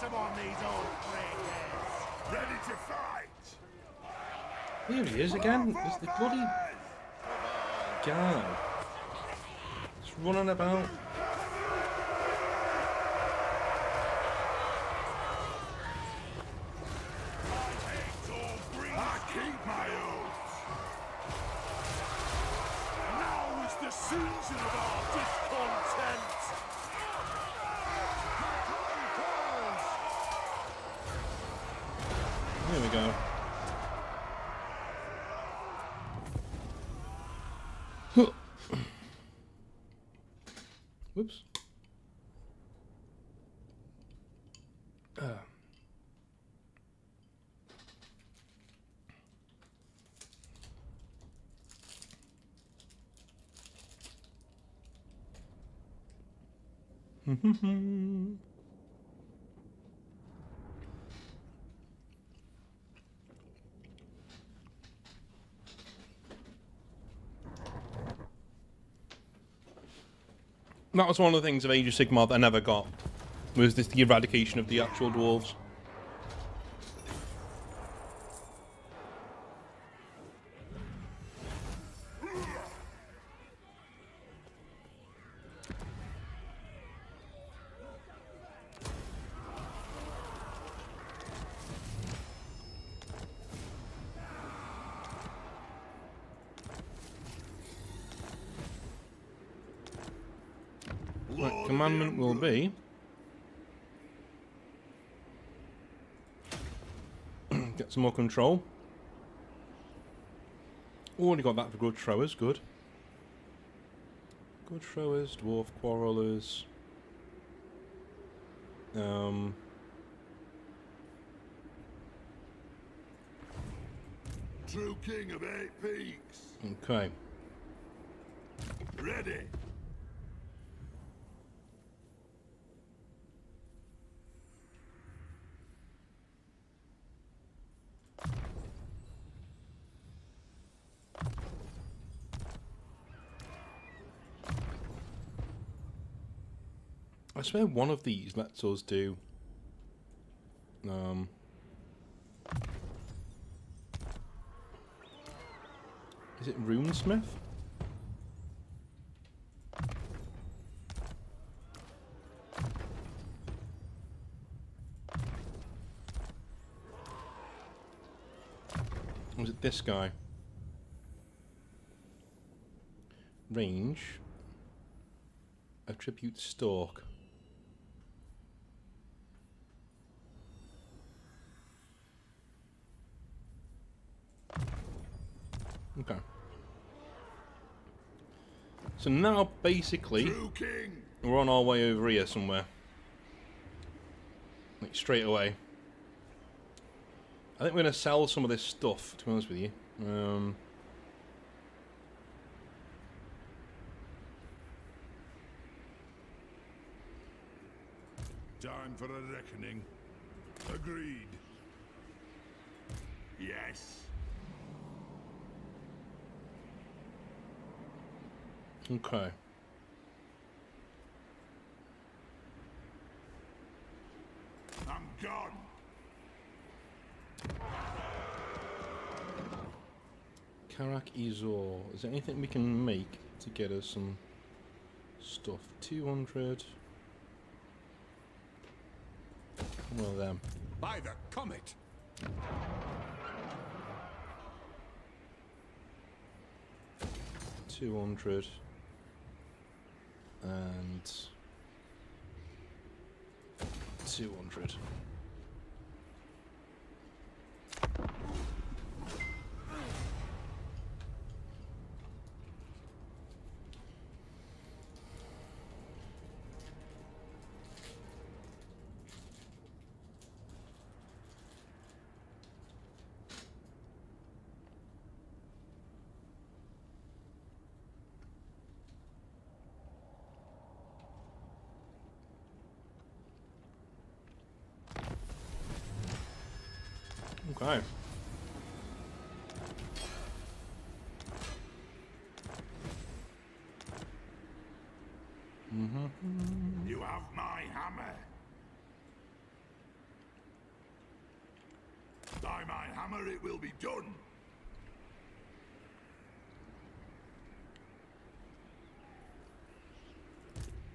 On these old traitors. Ready to fight! Here he is again. It's the bloody guy. Just running about. I keep my oath. Now is the season of our discontent. Here we go. Whoops. That was one of the things of Age of Sigmar that I never got, was this the eradication of the actual dwarves. Right, commandment will be get some more control. Already got that for grudge throwers, good. Grudge throwers, dwarf quarrelers. true king of 8 peaks. Okay. Ready. I swear one of these lets us do is it Runesmith? Or was it this guy? Range. Attribute Stalk. Okay. So now, basically, True king. we're on our way over here somewhere. Like, straight away. I think we're going to sell some of this stuff, to be honest with you. Time for a reckoning. Agreed. Yes. Okay. I'm gone. Karak Izor. Is there anything we can make to get us some stuff? 200. One of them. By the comet! 200. And 200. Okay. You have my hammer. By my hammer it will be done.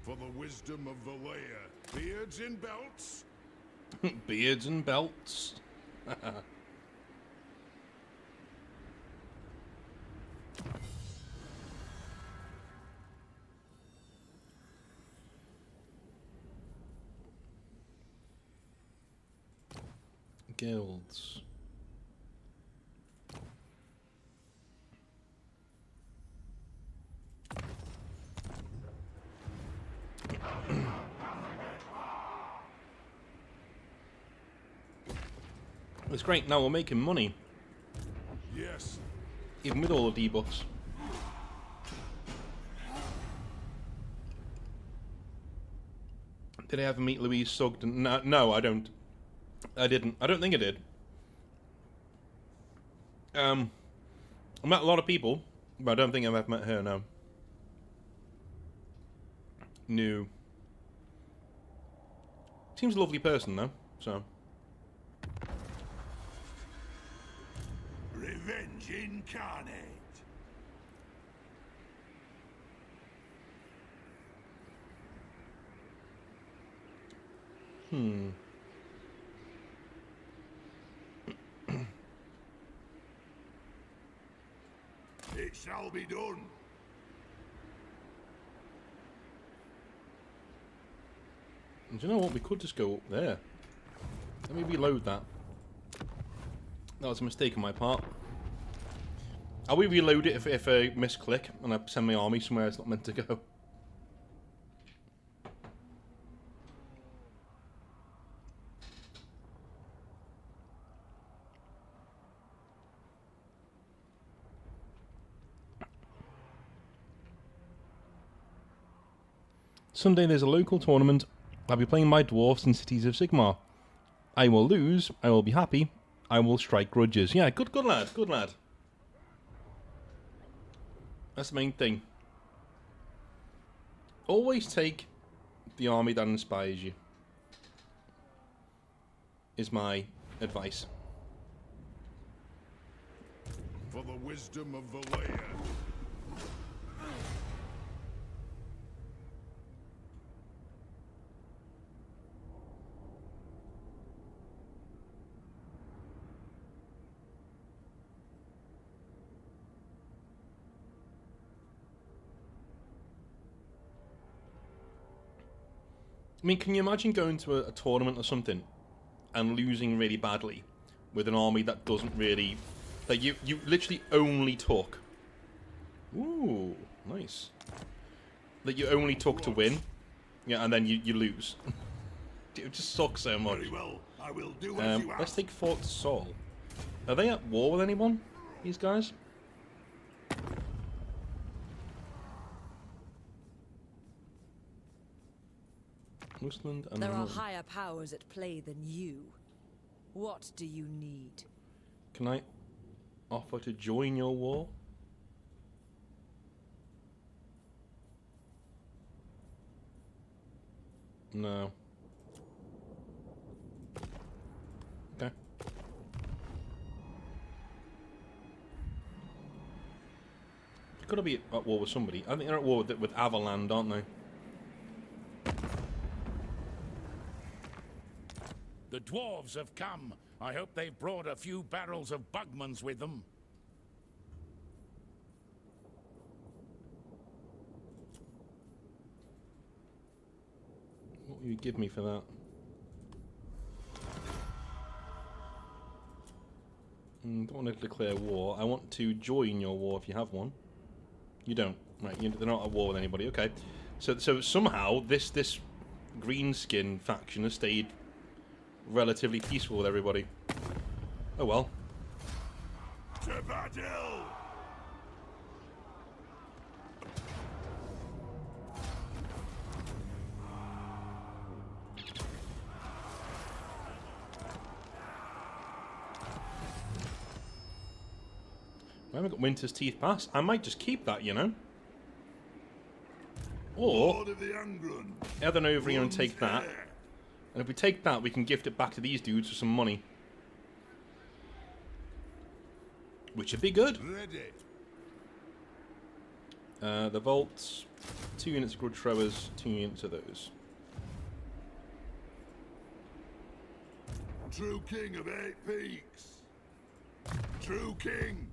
For the wisdom of the layer, beards in belts. Beards and belts. Guilds. It's great, now we're making money, Yes. even with all the debuffs. Did I ever meet Louise Sugden? No, no, I don't. I didn't. I don't think I did. I met a lot of people, but I don't think I've ever met her, no. No. Seems a lovely person, though, so. Revenge incarnate. It shall be done. Do you know what? We could just go up there. Let me reload that. That was a mistake on my part. I'll reload it if I misclick and I send my army somewhere it's not meant to go. Sunday there's a local tournament. I'll be playing my dwarfs in Cities of Sigmar. I will lose. I will be happy. I will strike grudges. Yeah, good lad. Good lad. That's the main thing. Always take the army that inspires you. Is my advice. For the wisdom of Valea. I mean, can you imagine going to a tournament or something and losing really badly with an army that doesn't really... that you literally only took... Ooh, nice. That you only took to win, yeah, and then you lose. It just sucks so much. Very well, I will do as you Let's ask. take Fort Sol. Are they at war with anyone, these guys? Rusland and There are Northern. higher powers at play than you. What do you need? Can I offer to join your war? No. Okay. You've got to be at war with somebody. I think they're at war with Avaland, aren't they? The dwarves have come. I hope they've brought a few barrels of Bugmans with them. What will you give me for that? Don't want to declare war. I want to join your war if you have one. You don't. Right, they're not at war with anybody. Okay. So somehow this greenskin faction has stayed relatively peaceful with everybody. Oh well. To battle! I haven't got Winter's Teeth Pass. I might just keep that, you know. Or Lord of the Angrun. head on over here and take that. There. And if we take that, we can gift it back to these dudes for some money. Which would be good. Ready. The vaults, 2 units of grudge throwers, 2 units of those. True king of 8 peaks. True king.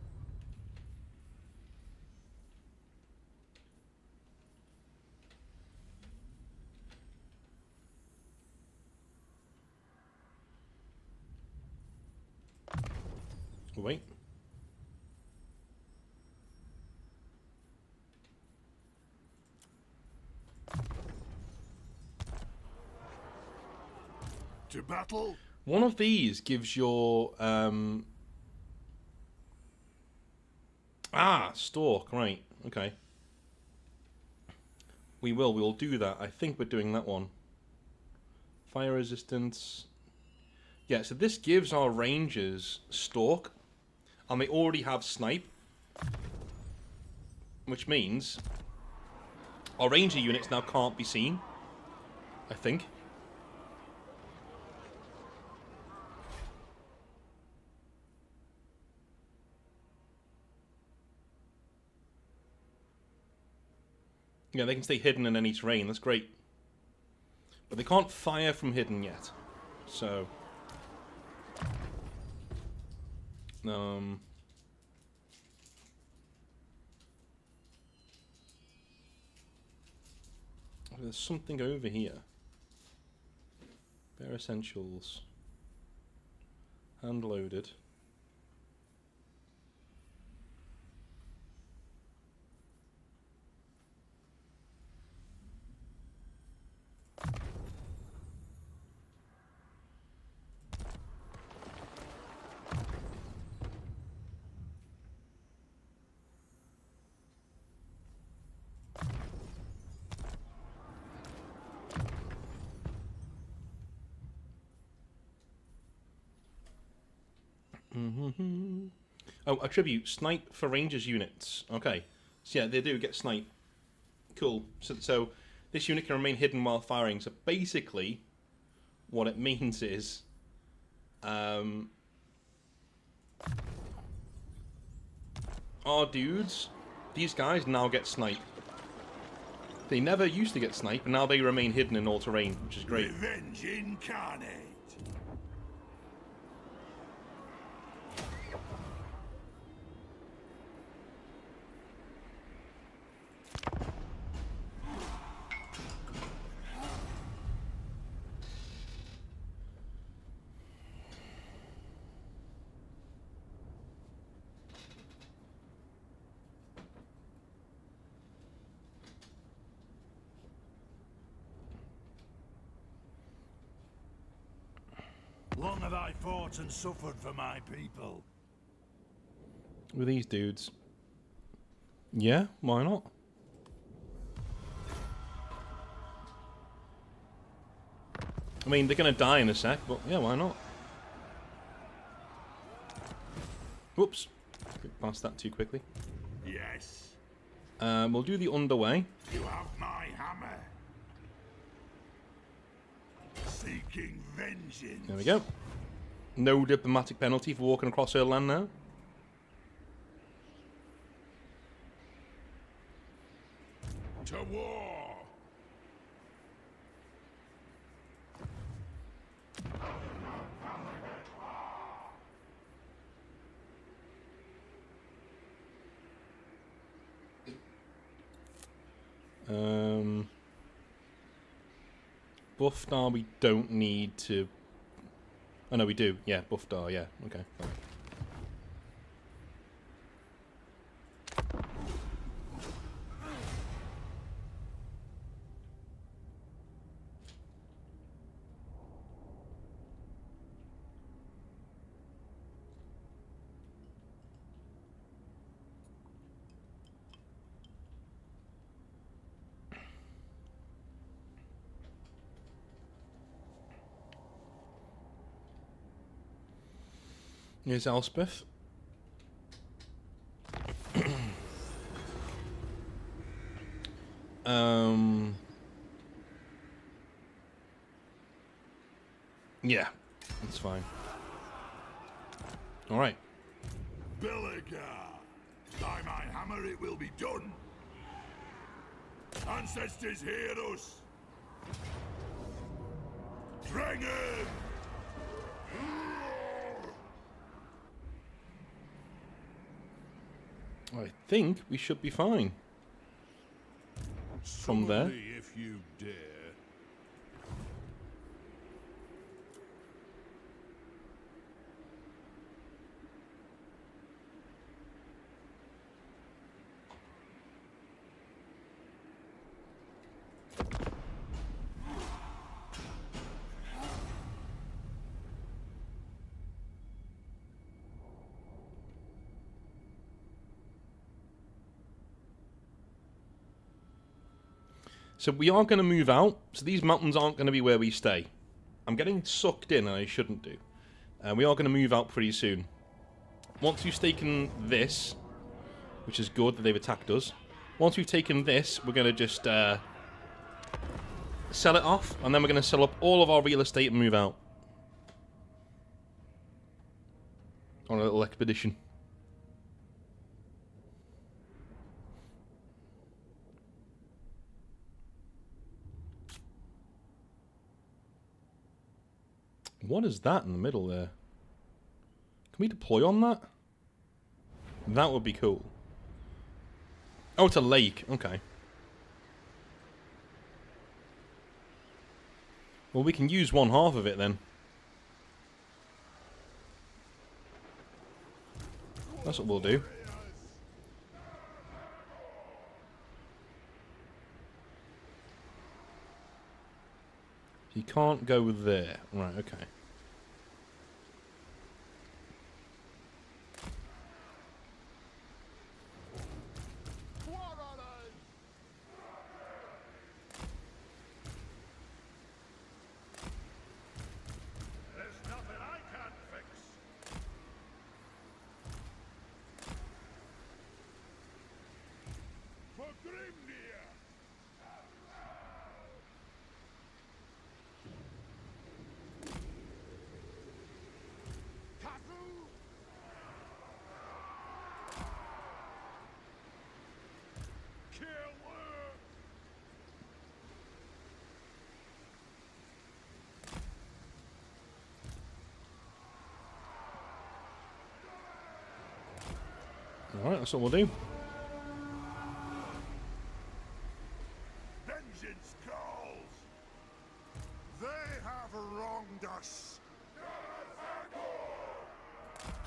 Wait. To battle. One of these gives your stalk, right, okay. We'll do that. I think we're doing that one. Fire resistance. Yeah, so this gives our rangers stalk, and they already have snipe, which means our ranger units now can't be seen, I think. Yeah, they can stay hidden in any terrain. That's great. But they can't fire from hidden yet. So... there's something over here. Bare essentials. Hand loaded. Oh, attribute snipe for Rangers units. Okay, so yeah, they do get snipe. Cool. So this unit can remain hidden while firing. So basically, what it means is, our dudes, these guys now get snipe. They never used to get snipe, and now they remain hidden in all terrain, which is great. Revenge incarnate. Long have I fought and suffered for my people. With these dudes. Yeah, why not? I mean, they're going to die in a sec, but yeah, why not? Whoops. Past that too quickly. Yes, We'll do the underway. you have my hammer. Seeking vengeance. There we go. No diplomatic penalty for walking across her land now. To war. Buffdar we don't need to... Oh no, we do. Yeah, Buffdar, yeah. Okay, fine. Here's Elspeth. Yeah, that's fine. All right. Billiger. By my hammer it will be done. Ancestors hear us. Dragon! I think we should be fine. From there. Summon me if you dare. So we are going to move out. So these mountains aren't going to be where we stay. I'm getting sucked in and I shouldn't do. We are going to move out pretty soon. Once we've taken this, which is good that they've attacked us. Once we've taken this, we're going to just sell it off. And then we're going to sell up all of our real estate and move out. On a little expedition. What is that in the middle there? Can we deploy on that? That would be cool. Oh, it's a lake. Okay. Well, we can use one half of it then. That's what we'll do. You can't go there. Right, okay. There's nothing I can't fix. Alright, that's what we'll do. Vengeance calls. They have wronged us.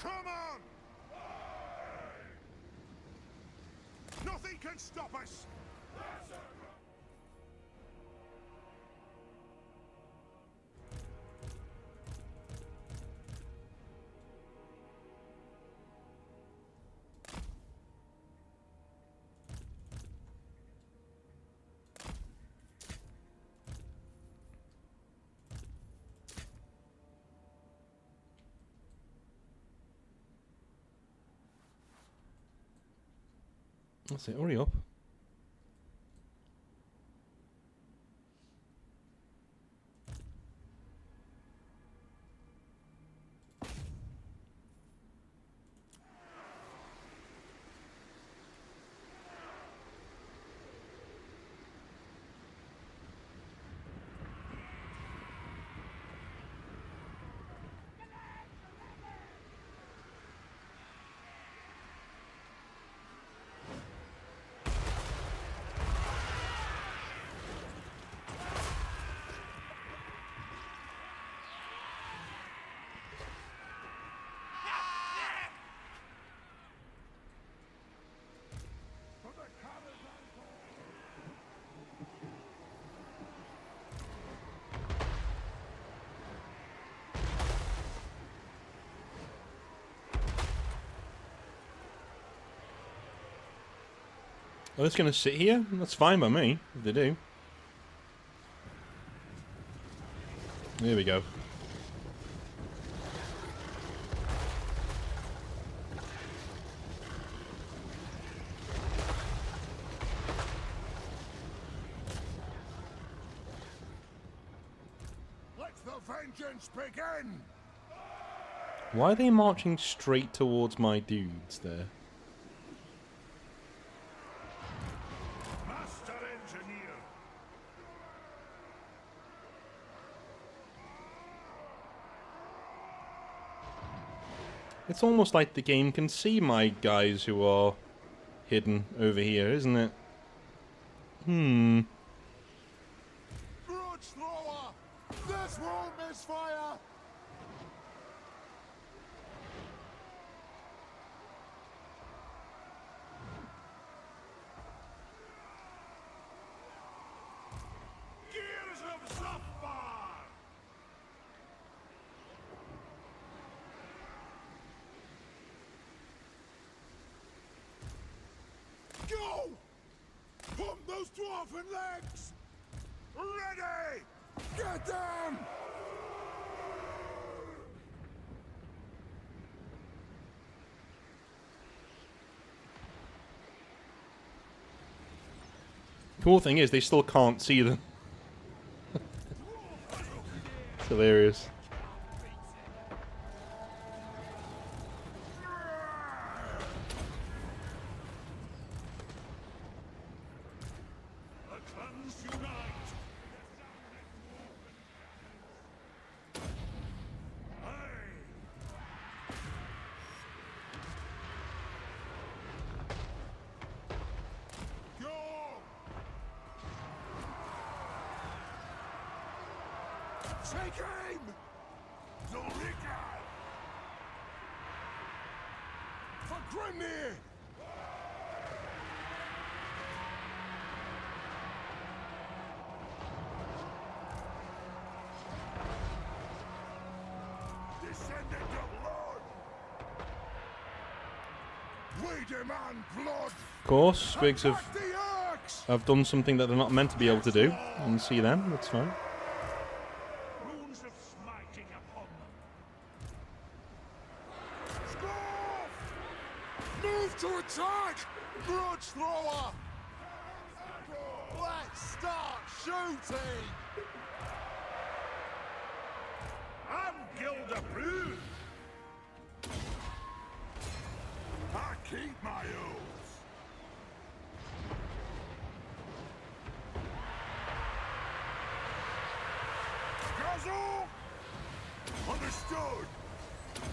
Come on! Nothing can stop us. That's it, hurry up. Are they just going to sit here? That's fine by me, if they do. There we go. Let the vengeance begin! Why are they marching straight towards my dudes there? Master Engineer! It's almost like the game can see my guys who are hidden over here, isn't it? Grudge thrower! This won't misfire! Gears of Zafar! Go! Pump those dwarven legs! Ready! Get them! Cool thing is, they still can't see them. It's hilarious. The clans unite! Aye! Go! Take aim! Zolika! For Grimnir! Descendant of Lord! We demand blood! Of course, Squigs Attack the axe! have done something that they're not meant to be able to do. And see them, that's fine. Runes of smiting upon them. Scoff! Move to attack! Grudge thrower! Start shooting! I'm guild approved! I keep my oaths! Guzzle! Understood!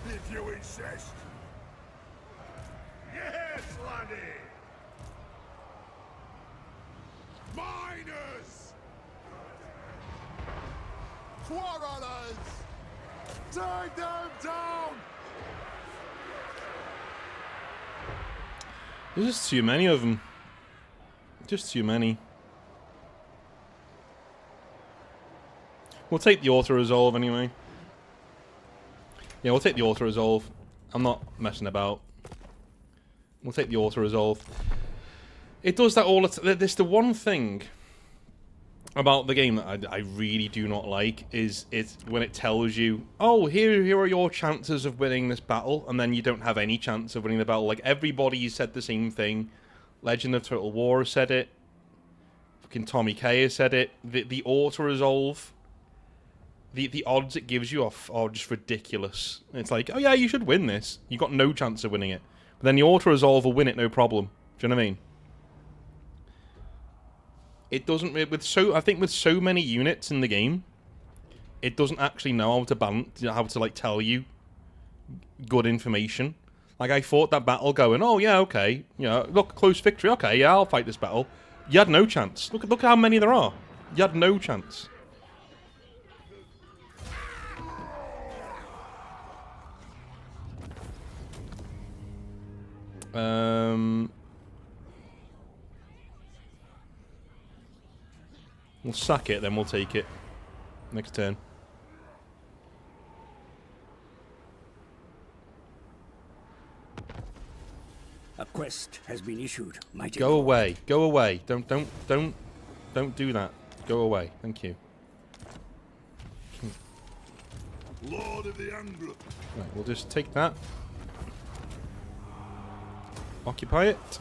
If you insist. Yes, laddie! Miners! Quarrelers! Take them down! There's just too many of them. Just too many. We'll take the auto-resolve anyway. Yeah, we'll take the auto-resolve. I'm not messing about. We'll take the auto-resolve. It does that all the time. There's the one thing about the game that I really do not like is when it tells you, oh, here are your chances of winning this battle, and then you don't have any chance of winning the battle. Like, everybody said the same thing. Legend of Total War has said it. Fucking Tommy K has said it. The auto-resolve, the odds it gives you are just ridiculous. It's like, oh yeah, you should win this. You got no chance of winning it. But then the auto-resolve will win it, no problem. Do you know what I mean? It doesn't I think with so many units in the game, it doesn't actually know how to balance, how to like tell you good information. Like, I fought that battle going, oh yeah, okay, you know, look, close victory, okay, yeah, I'll fight this battle. You had no chance. Look how many there are. You had no chance. We'll sack it, then we'll take it. Next turn. A quest has been issued, mighty Go lord. away. Go away. Don't do that. Go away. Thank you. Lord of the Anglo. Right, we'll just take that. Occupy it.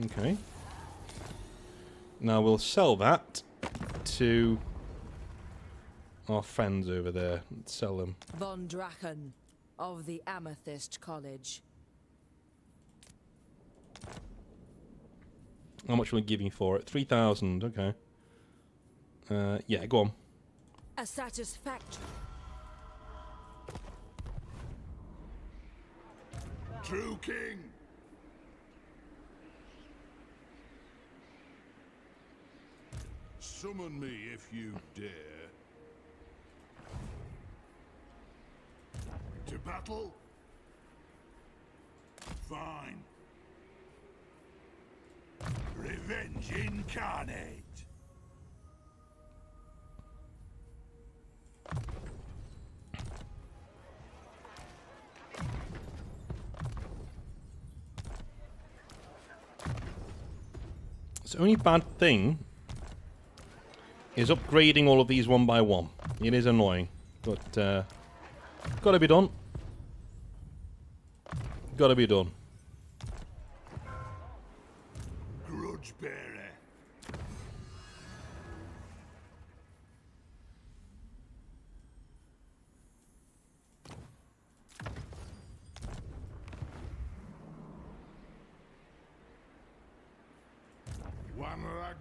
Okay. Now we'll sell that to our friends over there. Let's sell them. Von Drachen of the Amethyst College. How much will we give you for it? 3,000. Okay. Yeah, go on. A satisfactory. True king. Summon me if you dare. To battle? Fine. Revenge incarnate. The only bad thing is upgrading all of these one by one. It is annoying, but gotta be done. Gotta be done. Grudge bearer. One rag.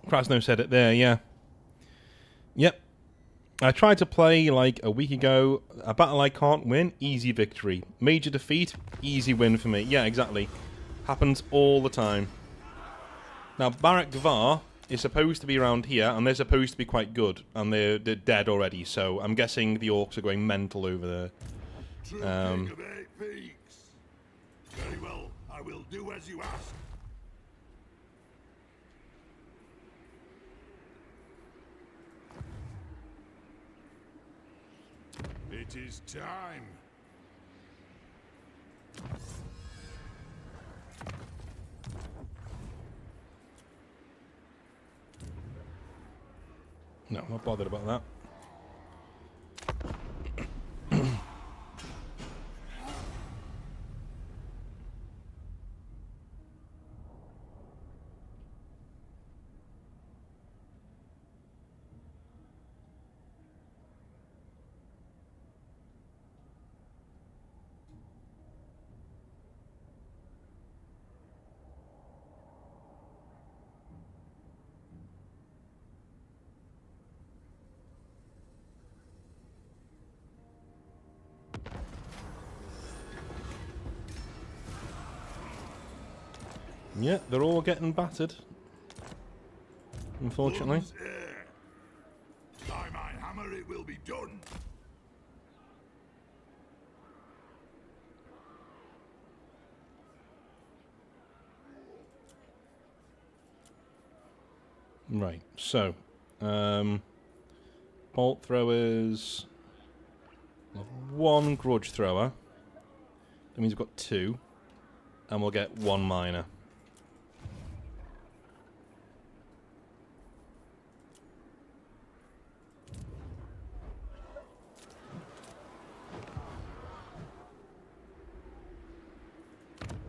Krasno said it there, yeah. Yep. I tried to play like a week ago. A battle I can't win, easy victory. Major defeat, easy win for me. Yeah, exactly. Happens all the time. Now, Barak Gvar is supposed to be around here, and they're supposed to be quite good, and they're dead already. So I'm guessing the orcs are going mental over there. True king of 8 peaks. Very well, I will do as you ask. It is time. No, I'm not bothered about that. Yeah, they're all getting battered. Unfortunately. Guns air. By my hammer it will be done. Right, so bolt throwers, one grudge thrower. That means we've got 2, and we'll get 1 miner.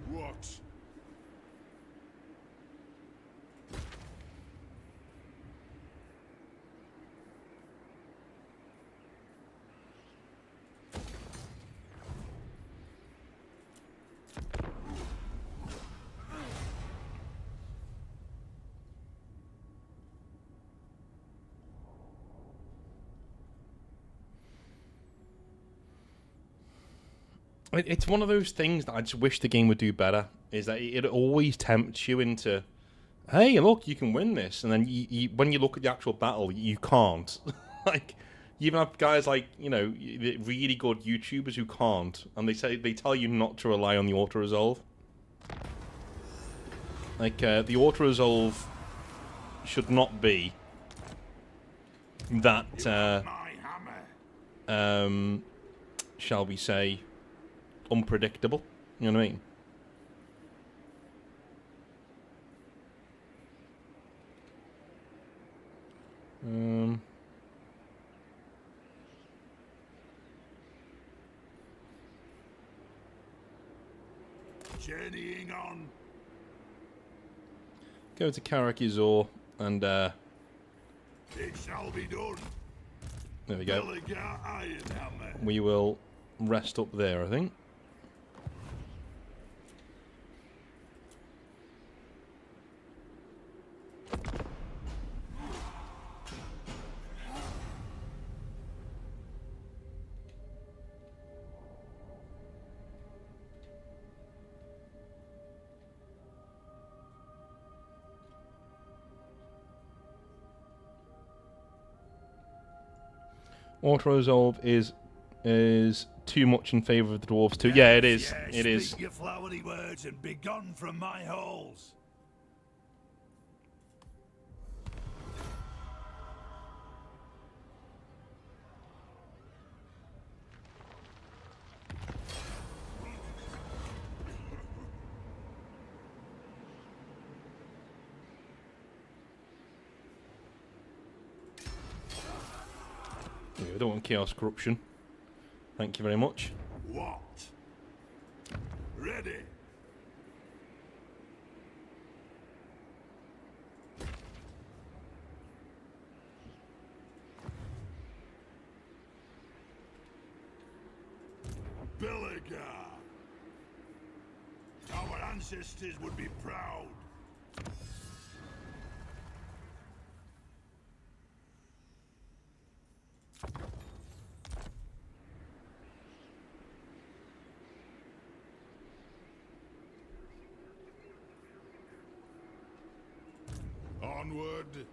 What? It's one of those things that I just wish the game would do better. Is that it always tempts you into, hey, look, you can win this, and then when you look at the actual battle, you can't. Like, you even have guys like, you know, really good YouTubers who can't, and they tell you not to rely on the auto resolve. Like, the auto resolve should not be that My hammer. shall we say, unpredictable. You know what I mean? Journeying on. Go to Karakizor, and It shall be done. there we go. Belligar iron hammer. We will rest up there, I think. Auto resolve is too much in favour of the dwarves too. Yeah, it is. Yes, It is. Speak your flowery words and be gone from my halls. Yeah, we don't want chaos corruption. Thank you very much. What? Ready. Belligar. Our ancestors would be proud. On Onward.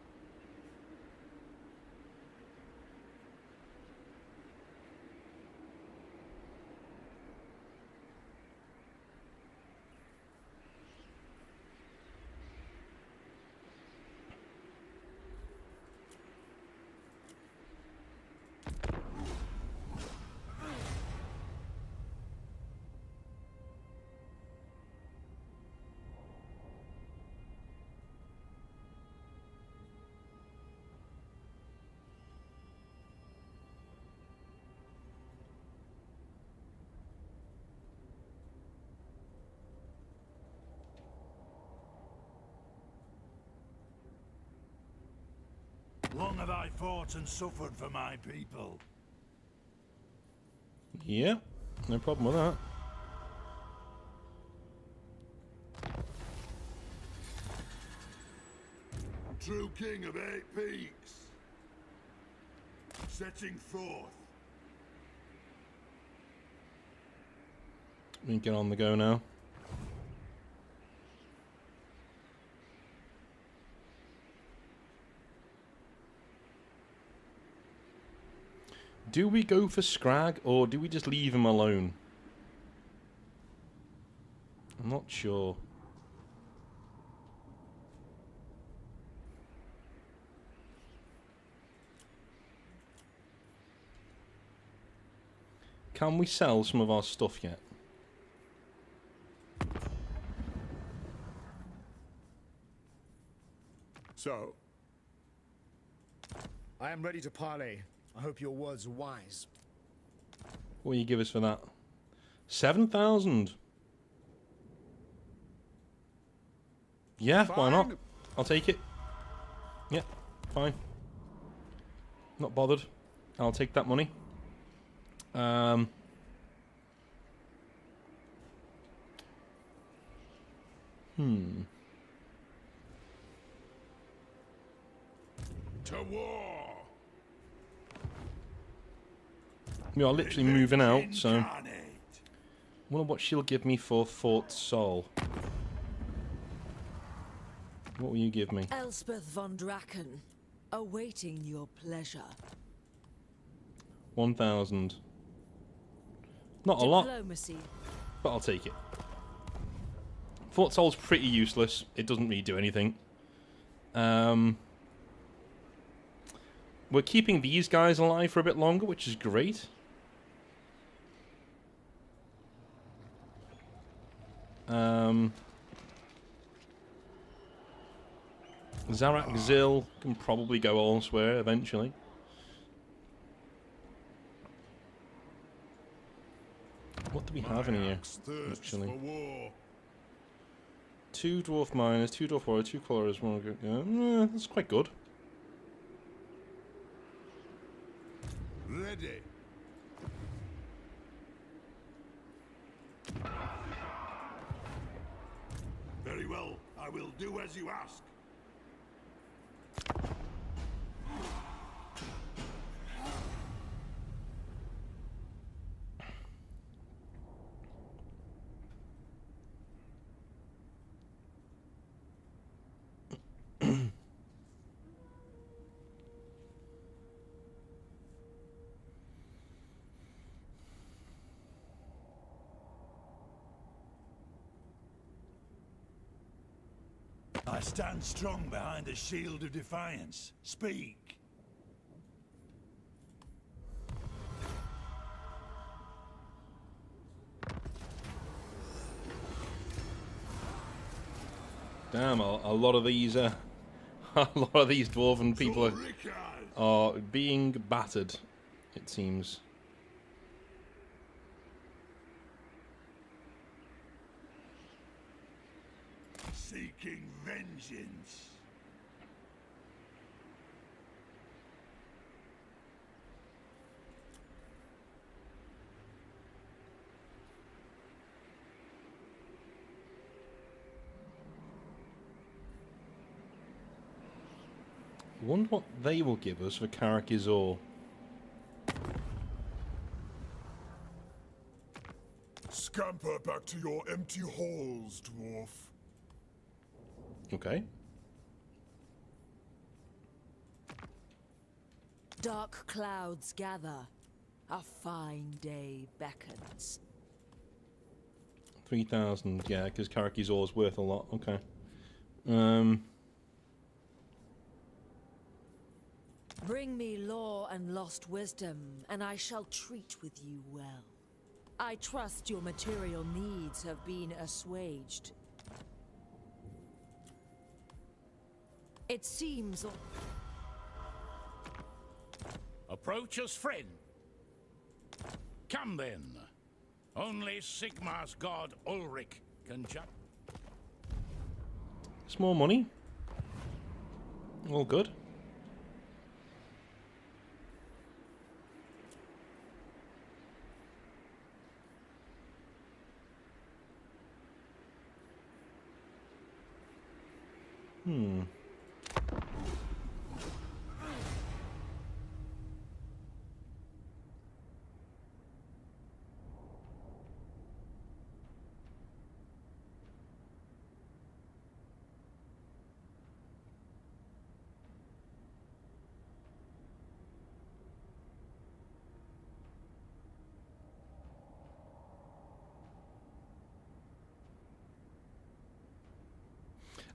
Long have I fought and suffered for my people. Yeah, no problem with that. True king of 8 peaks. Setting forth. We can get on the go now. Do we go for Scrag, or do we just leave him alone? I'm not sure. Can we sell some of our stuff yet? So, I am ready to parley. I hope your words are wise. What will you give us for that? 7,000. Yeah, why not? Fine. I'll take it. Yeah, fine. Not bothered. I'll take that money. to war. We are literally moving out, so... Incarnate. Wonder what she'll give me for Fort Sol. What will you give me? Elspeth von Draken, awaiting your pleasure. 1,000. Not a lot, Diplomacy. but I'll take it. Fort Sol's pretty useless. It doesn't really do anything. We're keeping these guys alive for a bit longer, which is great. Zarak Zil can probably go elsewhere eventually. What do we have in here? Axe thirsts Actually, for war. 2 dwarf miners, 2 dwarf warriors, 2 colorers, 1. That's quite good. Ready. Very well. I will do as you ask. I stand strong behind the shield of defiance. Speak. Damn, a lot of these, a lot of these dwarven people are being battered. It seems. Seeking vengeance. I wonder what they will give us for Karakizor. Scamper back to your empty halls, dwarf. Okay. Dark clouds gather. A fine day beckons. 3,000, yeah, because Karaki's always worth a lot. Okay. Bring me lore and lost wisdom, and I shall treat with you well. I trust your material needs have been assuaged. It seems... Approach us, friend. Come then. Only Sigmar's god Ulrich can judge. It's more money. All good.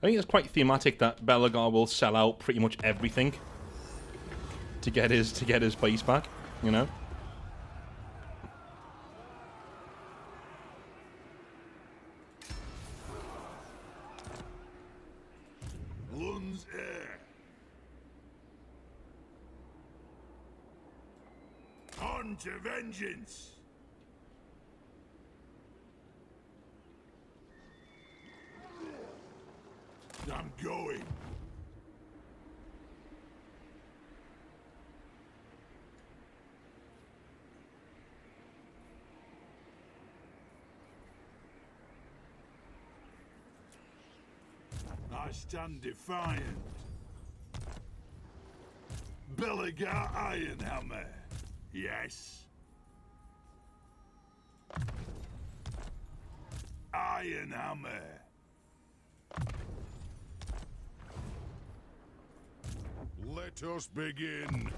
I think it's quite thematic that Belagar will sell out pretty much everything to get his base back, you know. Lun's air. On to vengeance. I'm going. I stand defiant. Belagar Ironhammer. Yes. Ironhammer. Let us begin.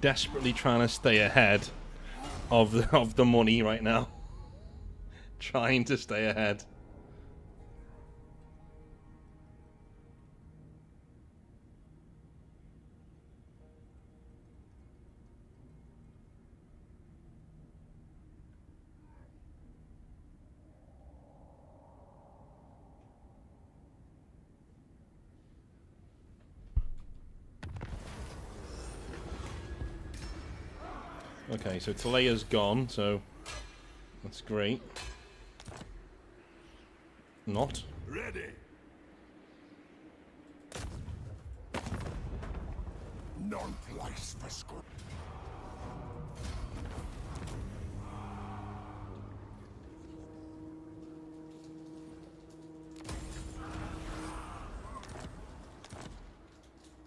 Desperately trying to stay ahead of the money right now. Trying to stay ahead. Okay, so Talea's gone, so that's great. Not. Ready. No place for school.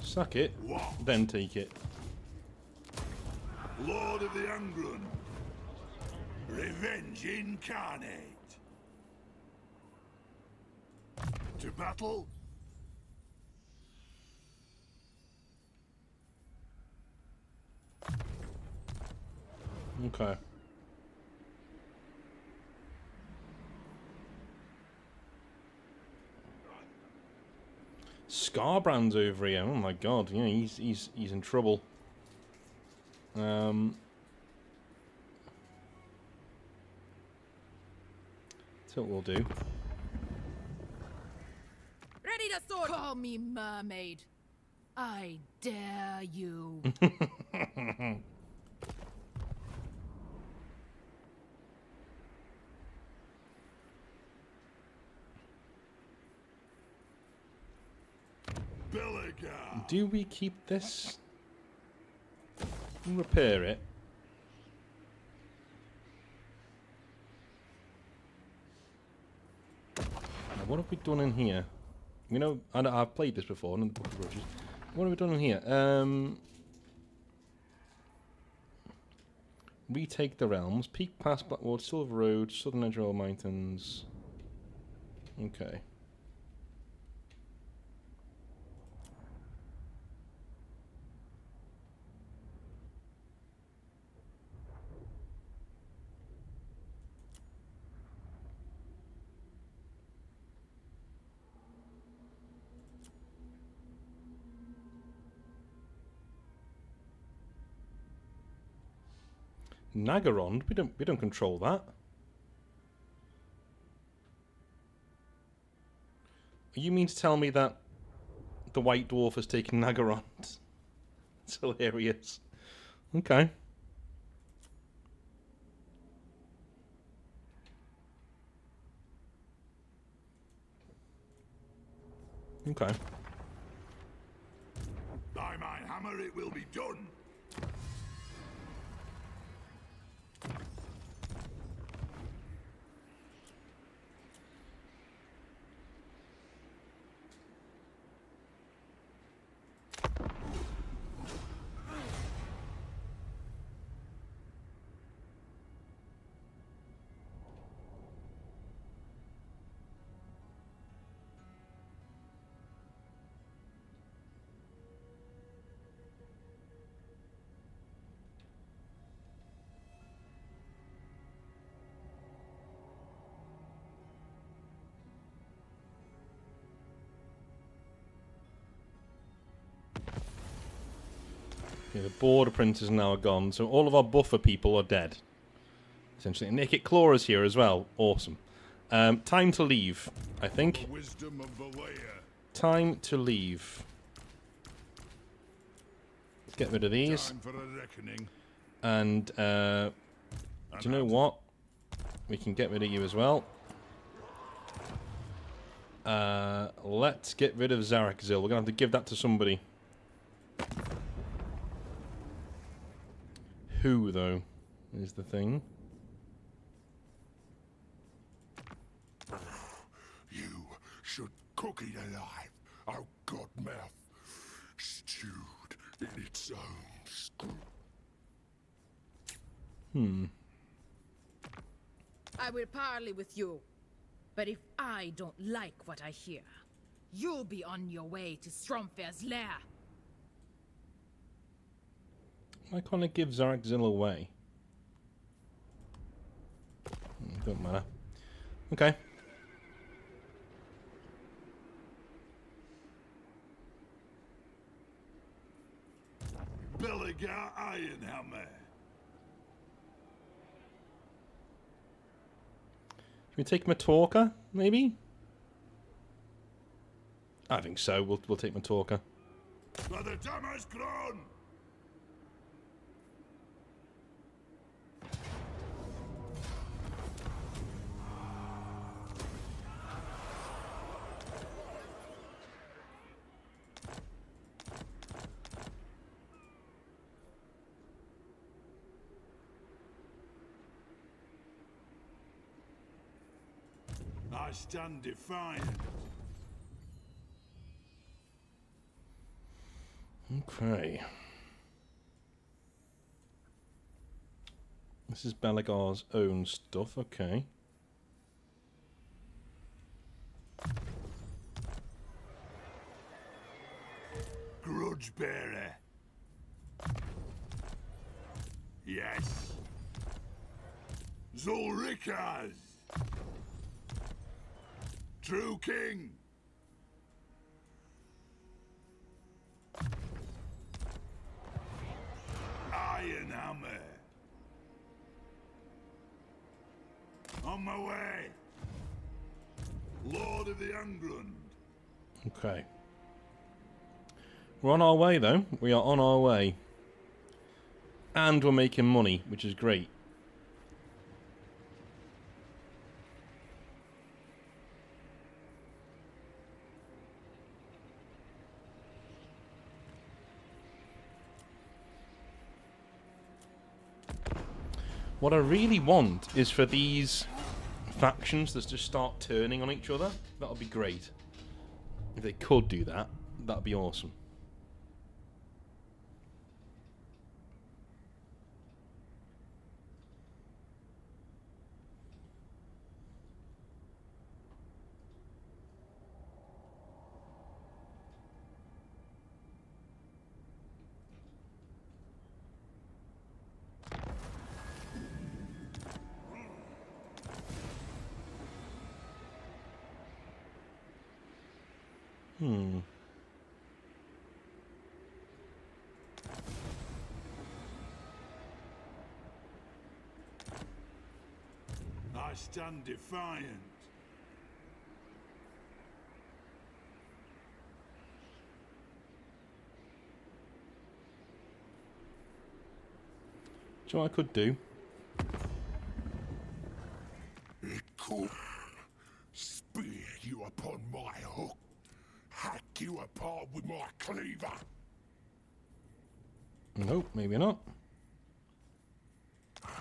Suck it, then take it. Lord of the Angrun. Revenge incarnate. To battle. Okay. Scarbrand's over here. Oh my god, yeah, he's in trouble. That's what we'll do. Ready to sword! Call me mermaid. I dare you. Belagar. Do we keep this? Repair it. Now, what have we done in here? You know, I've played this before in the Book of Grudges. What have we done in here? Retake the realms. Peak past Blackwood, Silver Road, Southern Edgewell Mountains. Okay. Nagaron? We don't control that. You mean to tell me that the White Dwarf has taken Nagaron? It's hilarious. Okay. Okay. By my hammer it will be done. Okay, the border printers now are gone, so all of our buffer people are dead. Essentially. And Naked Claw is here as well. Awesome. Time to leave, I think. Wisdom of Valea. Time to leave. Let's get rid of these. Time for a reckoning. And, do you know what? We can get rid of you as well. Let's get rid of Zarakzil. We're going to have to give that to somebody. Who, though, is the thing. You should cook it alive. Our god mouth, stewed in its own screw. I will parley with you. But if I don't like what I hear, you'll be on your way to Stromfair's lair. Why can't I give Zarakzil away? Don't matter. Okay. Belligar Ironhammer. Should we take Matorka, maybe? I think so. We'll take Matorka. For the time has grown. I stand defiant. Okay. This is Belagar's own stuff, okay. Grudge bearer. Yes. Zulrikas. True king. Ironhammer. On my way. Lord of the Angrund. Okay. We're on our way, though. We are on our way. And we're making money, which is great. What I really want is for these factions to just start turning on each other. That would be great. If they could do that, that would be awesome. I stand defiant. Do you know what I could do? It could spear you upon my hook, hack you apart with my cleaver. Nope, maybe not.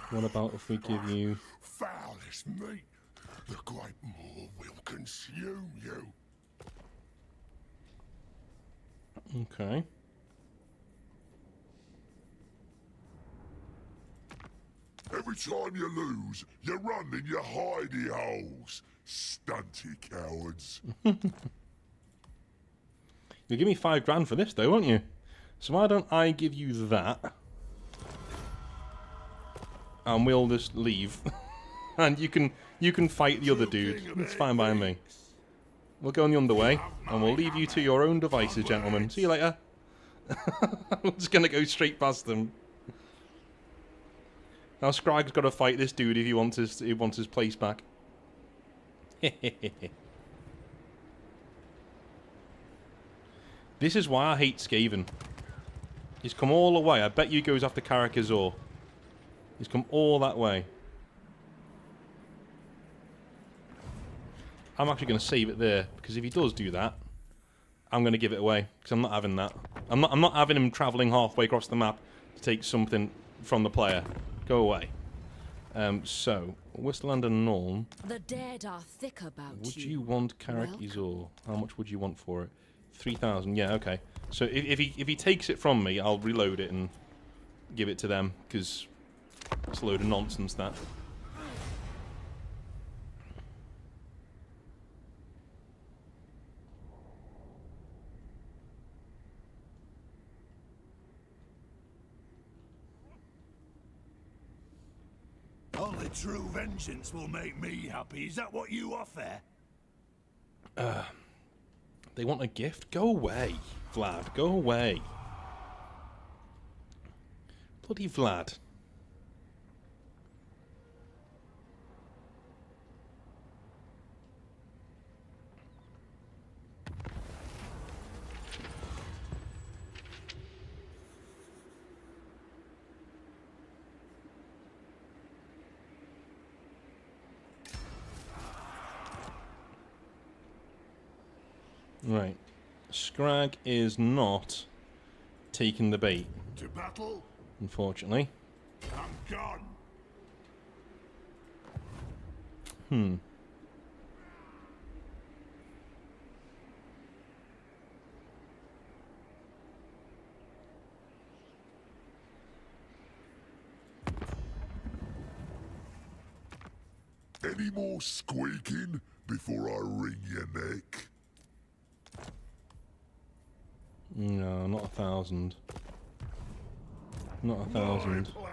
What about if we give you... Foulest meat, the great maw will consume you. Okay. Every time you lose, you run in your hidey holes, stunty cowards. You'll give me 5 grand for this though, won't you? So why don't I give you that? And we'll just leave. And you can fight the other dude. It's fine by me. We'll go on the underway, and we'll leave you to your own devices, gentlemen. See you later. I'm just gonna go straight past them. Now Scrag's got to fight this dude if he wants his place back. This is why I hate Skaven. He's come all the way. I bet you he goes after Karakazor. He's come all that way. I'm actually going to save it there, because if he does do that, I'm going to give it away, because I'm not having that. I'm not having him travelling halfway across the map to take something from the player. Go away. So, Whistleland and Norn. The dead are thick about Would you want Karakazor? How much would you want for it? 3,000. Yeah, okay. So if he takes it from me, I'll reload it and give it to them, because it's a load of nonsense, that. Only true vengeance will make me happy. Is that what you offer? They want a gift? Go away, Vlad. Go away. Bloody Vlad. Right. Scrag is not taking the bait, To battle? unfortunately. I'm gone. Any more squeaking before I wring your neck? No, not 1,000. Not 1,000. Plan.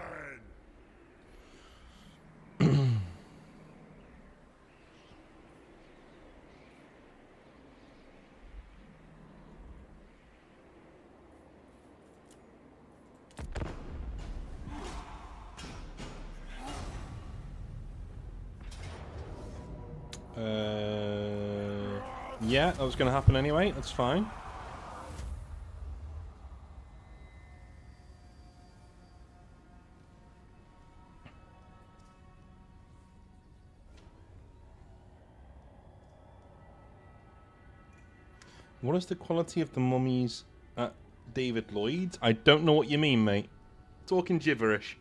Yeah, that was going to happen anyway. That's fine. What is the quality of the mummies at David Lloyd's? I don't know what you mean, mate. Talking gibberish.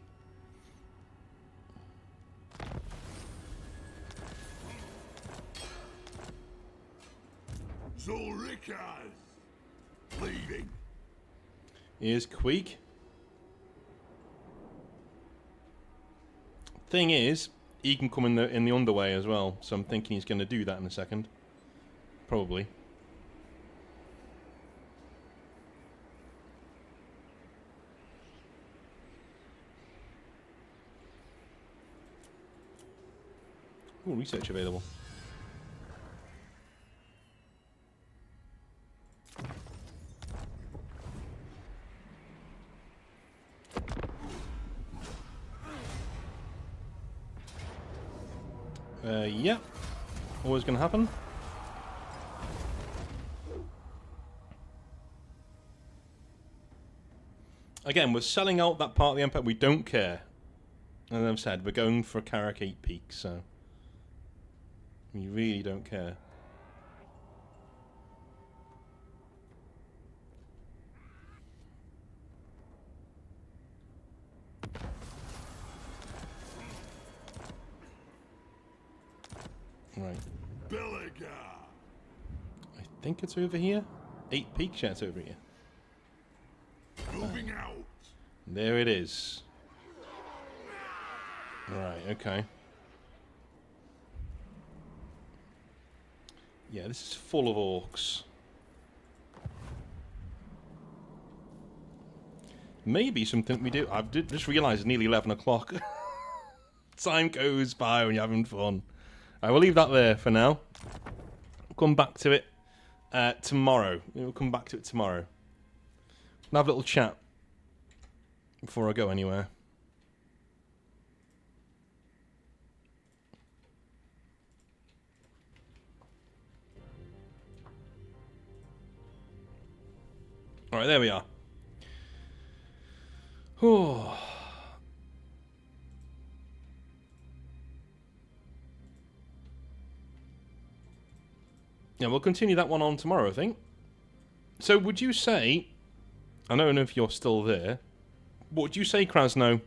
Zulrika's leaving. Here's Queek. Thing is, he can come in the underway as well, so I'm thinking he's going to do that in a second. Probably. Ooh, research available. Yeah. Always going to happen. Again, we're selling out that part of the Empire. We don't care. As I've said, we're going for Carrack 8 peaks, so... we really don't care. Right. I think it's over here. 8 peaks, yeah, it's over here. Moving out. There it is. Right, okay. Yeah, this is full of orcs. Maybe something we do. I've just realised it's nearly 11 o'clock. Time goes by when you're having fun. I will leave that there for now. We'll come back to it tomorrow. We'll come back to it tomorrow. We'll have a little chat before I go anywhere. Alright, there we are. Oh. Yeah, we'll continue that one on tomorrow, I think. So would you say... I don't know if you're still there. But would you say, Krasno,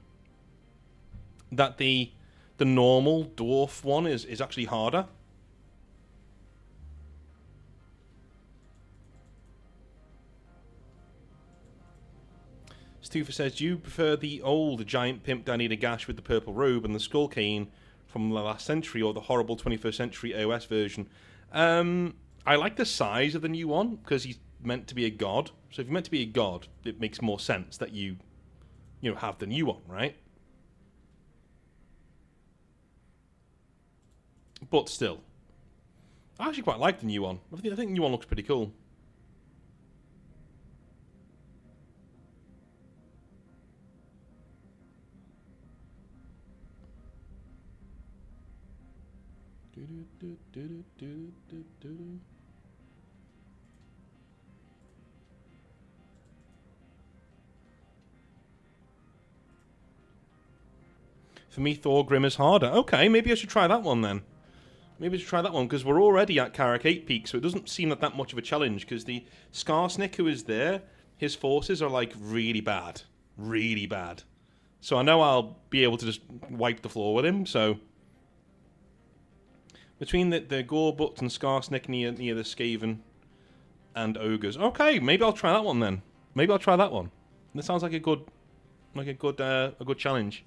that the normal dwarf one is actually harder? Stufa says, do you prefer the old giant pimp Danny Nagash with the purple robe and the skull cane from the last century, or the horrible 21st century OS version? I like the size of the new one, because he's meant to be a god. So if you're meant to be a god, it makes more sense that you have the new one, right? But still, I actually quite like the new one. I think the new one looks pretty cool. For me, Thorgrim is harder. Okay, maybe I should try that one then. Maybe I should try that one, because we're already at Carrack 8 peak, so it doesn't seem that much of a challenge, because the Skarsnik who is there, his forces are, like, really bad. Really bad. So I know I'll be able to just wipe the floor with him, so... Between the gore butts and Skarsnik near the Skaven and ogres. Okay, maybe I'll try that one then. Maybe I'll try that one. That sounds like a good challenge.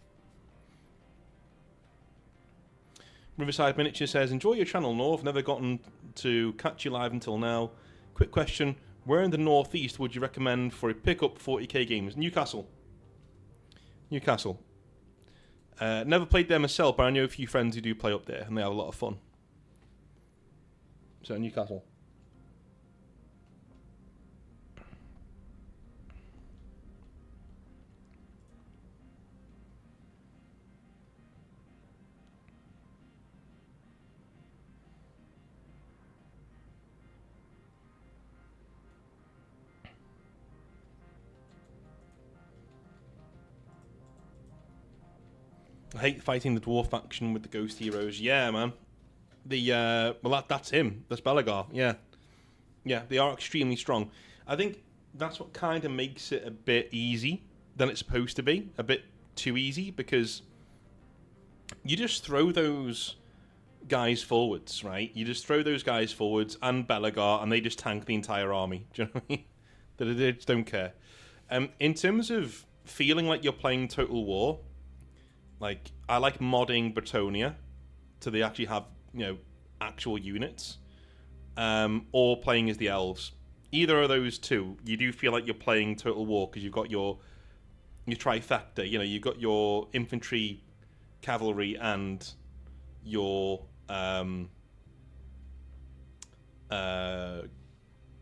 Riverside Miniature says, enjoy your channel, North. Never gotten to catch you live until now. Quick question: where in the northeast would you recommend for a pickup 40k games? Newcastle. Newcastle. Never played there myself, but I know a few friends who do play up there, and they have a lot of fun. So Newcastle. I hate fighting the dwarf faction with the ghost heroes. Yeah, man. That's him. That's Belagar. Yeah, they are extremely strong. I think that's what kind of makes it a bit easy than it's supposed to be. A bit too easy, because you just throw those guys forwards, right? You just throw those guys forwards and Belagar, and they just tank the entire army. Do you know what I mean? They just don't care. In terms of feeling like you're playing Total War, like, I like modding Bretonia so they actually have, actual units, or playing as the elves. Either of those two, you do feel like you're playing Total War, because you've got your trifecta. You've got your infantry, cavalry, and your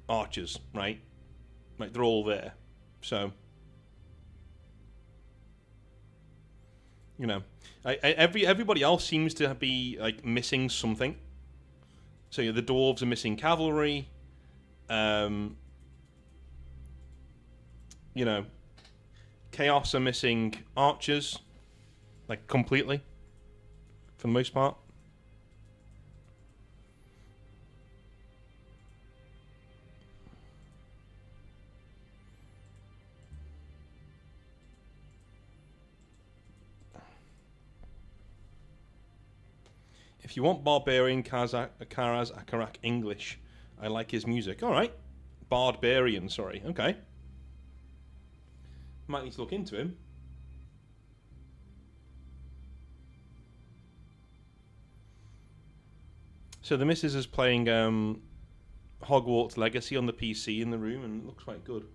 archers, right? Like, they're all there. So You know, everybody else seems to be like missing something. So the dwarves are missing cavalry. You know, chaos are missing archers, like completely, for the most part. If you want Barbarian Karaz Akarak English, I like his music. All right. Barbarian, sorry. Okay. Might need to look into him. So the missus is playing Hogwarts Legacy on the PC in the room, and it looks quite good.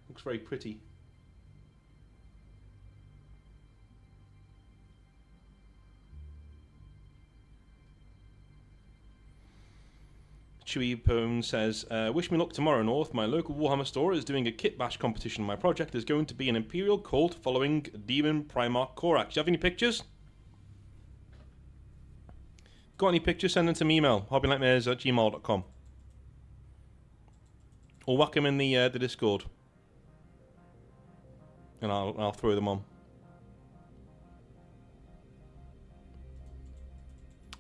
Looks very pretty. Chewy Poem says, wish me luck tomorrow, North. My local Warhammer store is doing a kit bash competition. My project is going to be an Imperial cult following Demon Primarch Korax. Do you have any pictures? Got any pictures? Send them to me email, hobbynightmares@gmail.com. Or whack them in the Discord. And I'll throw them on.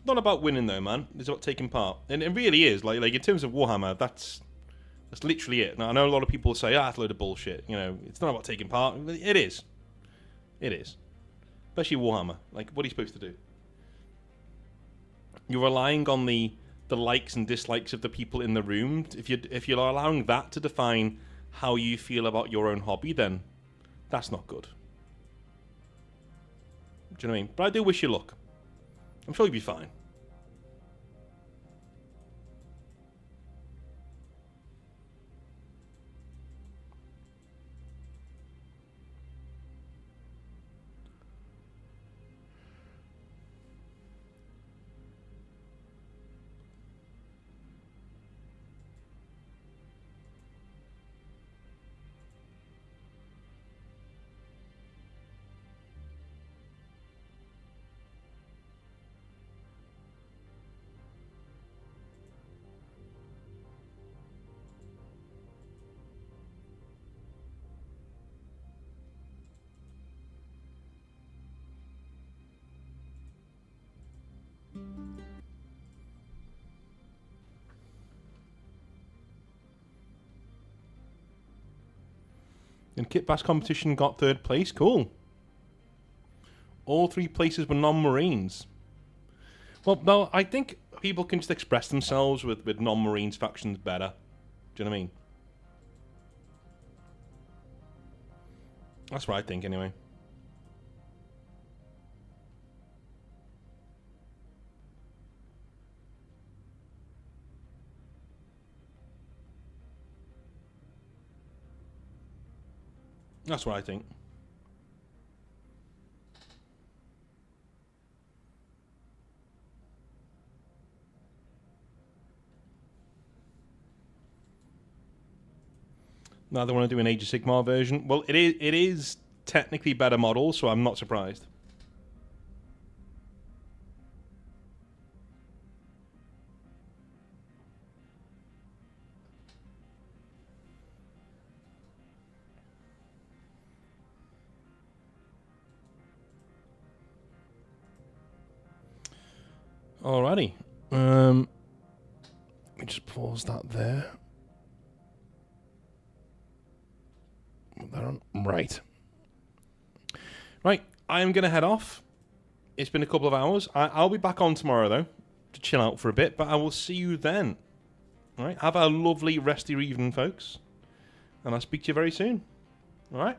Not about winning though, man. It's about taking part, and it really is. Like in terms of Warhammer, that's literally it. Now I know a lot of people say, "Ah, it's a load of bullshit." You know, it's not about taking part. It is. It is. Especially Warhammer. Like, what are you supposed to do? You're relying on the likes and dislikes of the people in the room. If you're allowing that to define how you feel about your own hobby, then that's not good. Do you know what I mean? But I do wish you luck. I'm sure you'll be fine. And Kit Bash competition got 3rd place. Cool. All 3 places were non-Marines. Well, no, I think people can just express themselves with non-Marines factions better. Do you know what I mean? That's what I think, anyway. That's what I think. Now they want to do an Age of Sigmar version. Well, it is technically better models, so I'm not surprised. Alrighty. Let me just pause that there. Put that on. Right. Right, I am going to head off. It's been a couple of hours. I'll be back on tomorrow, though, to chill out for a bit, but I will see you then. All right, have a lovely rest of your evening, folks. And I'll speak to you very soon. All right?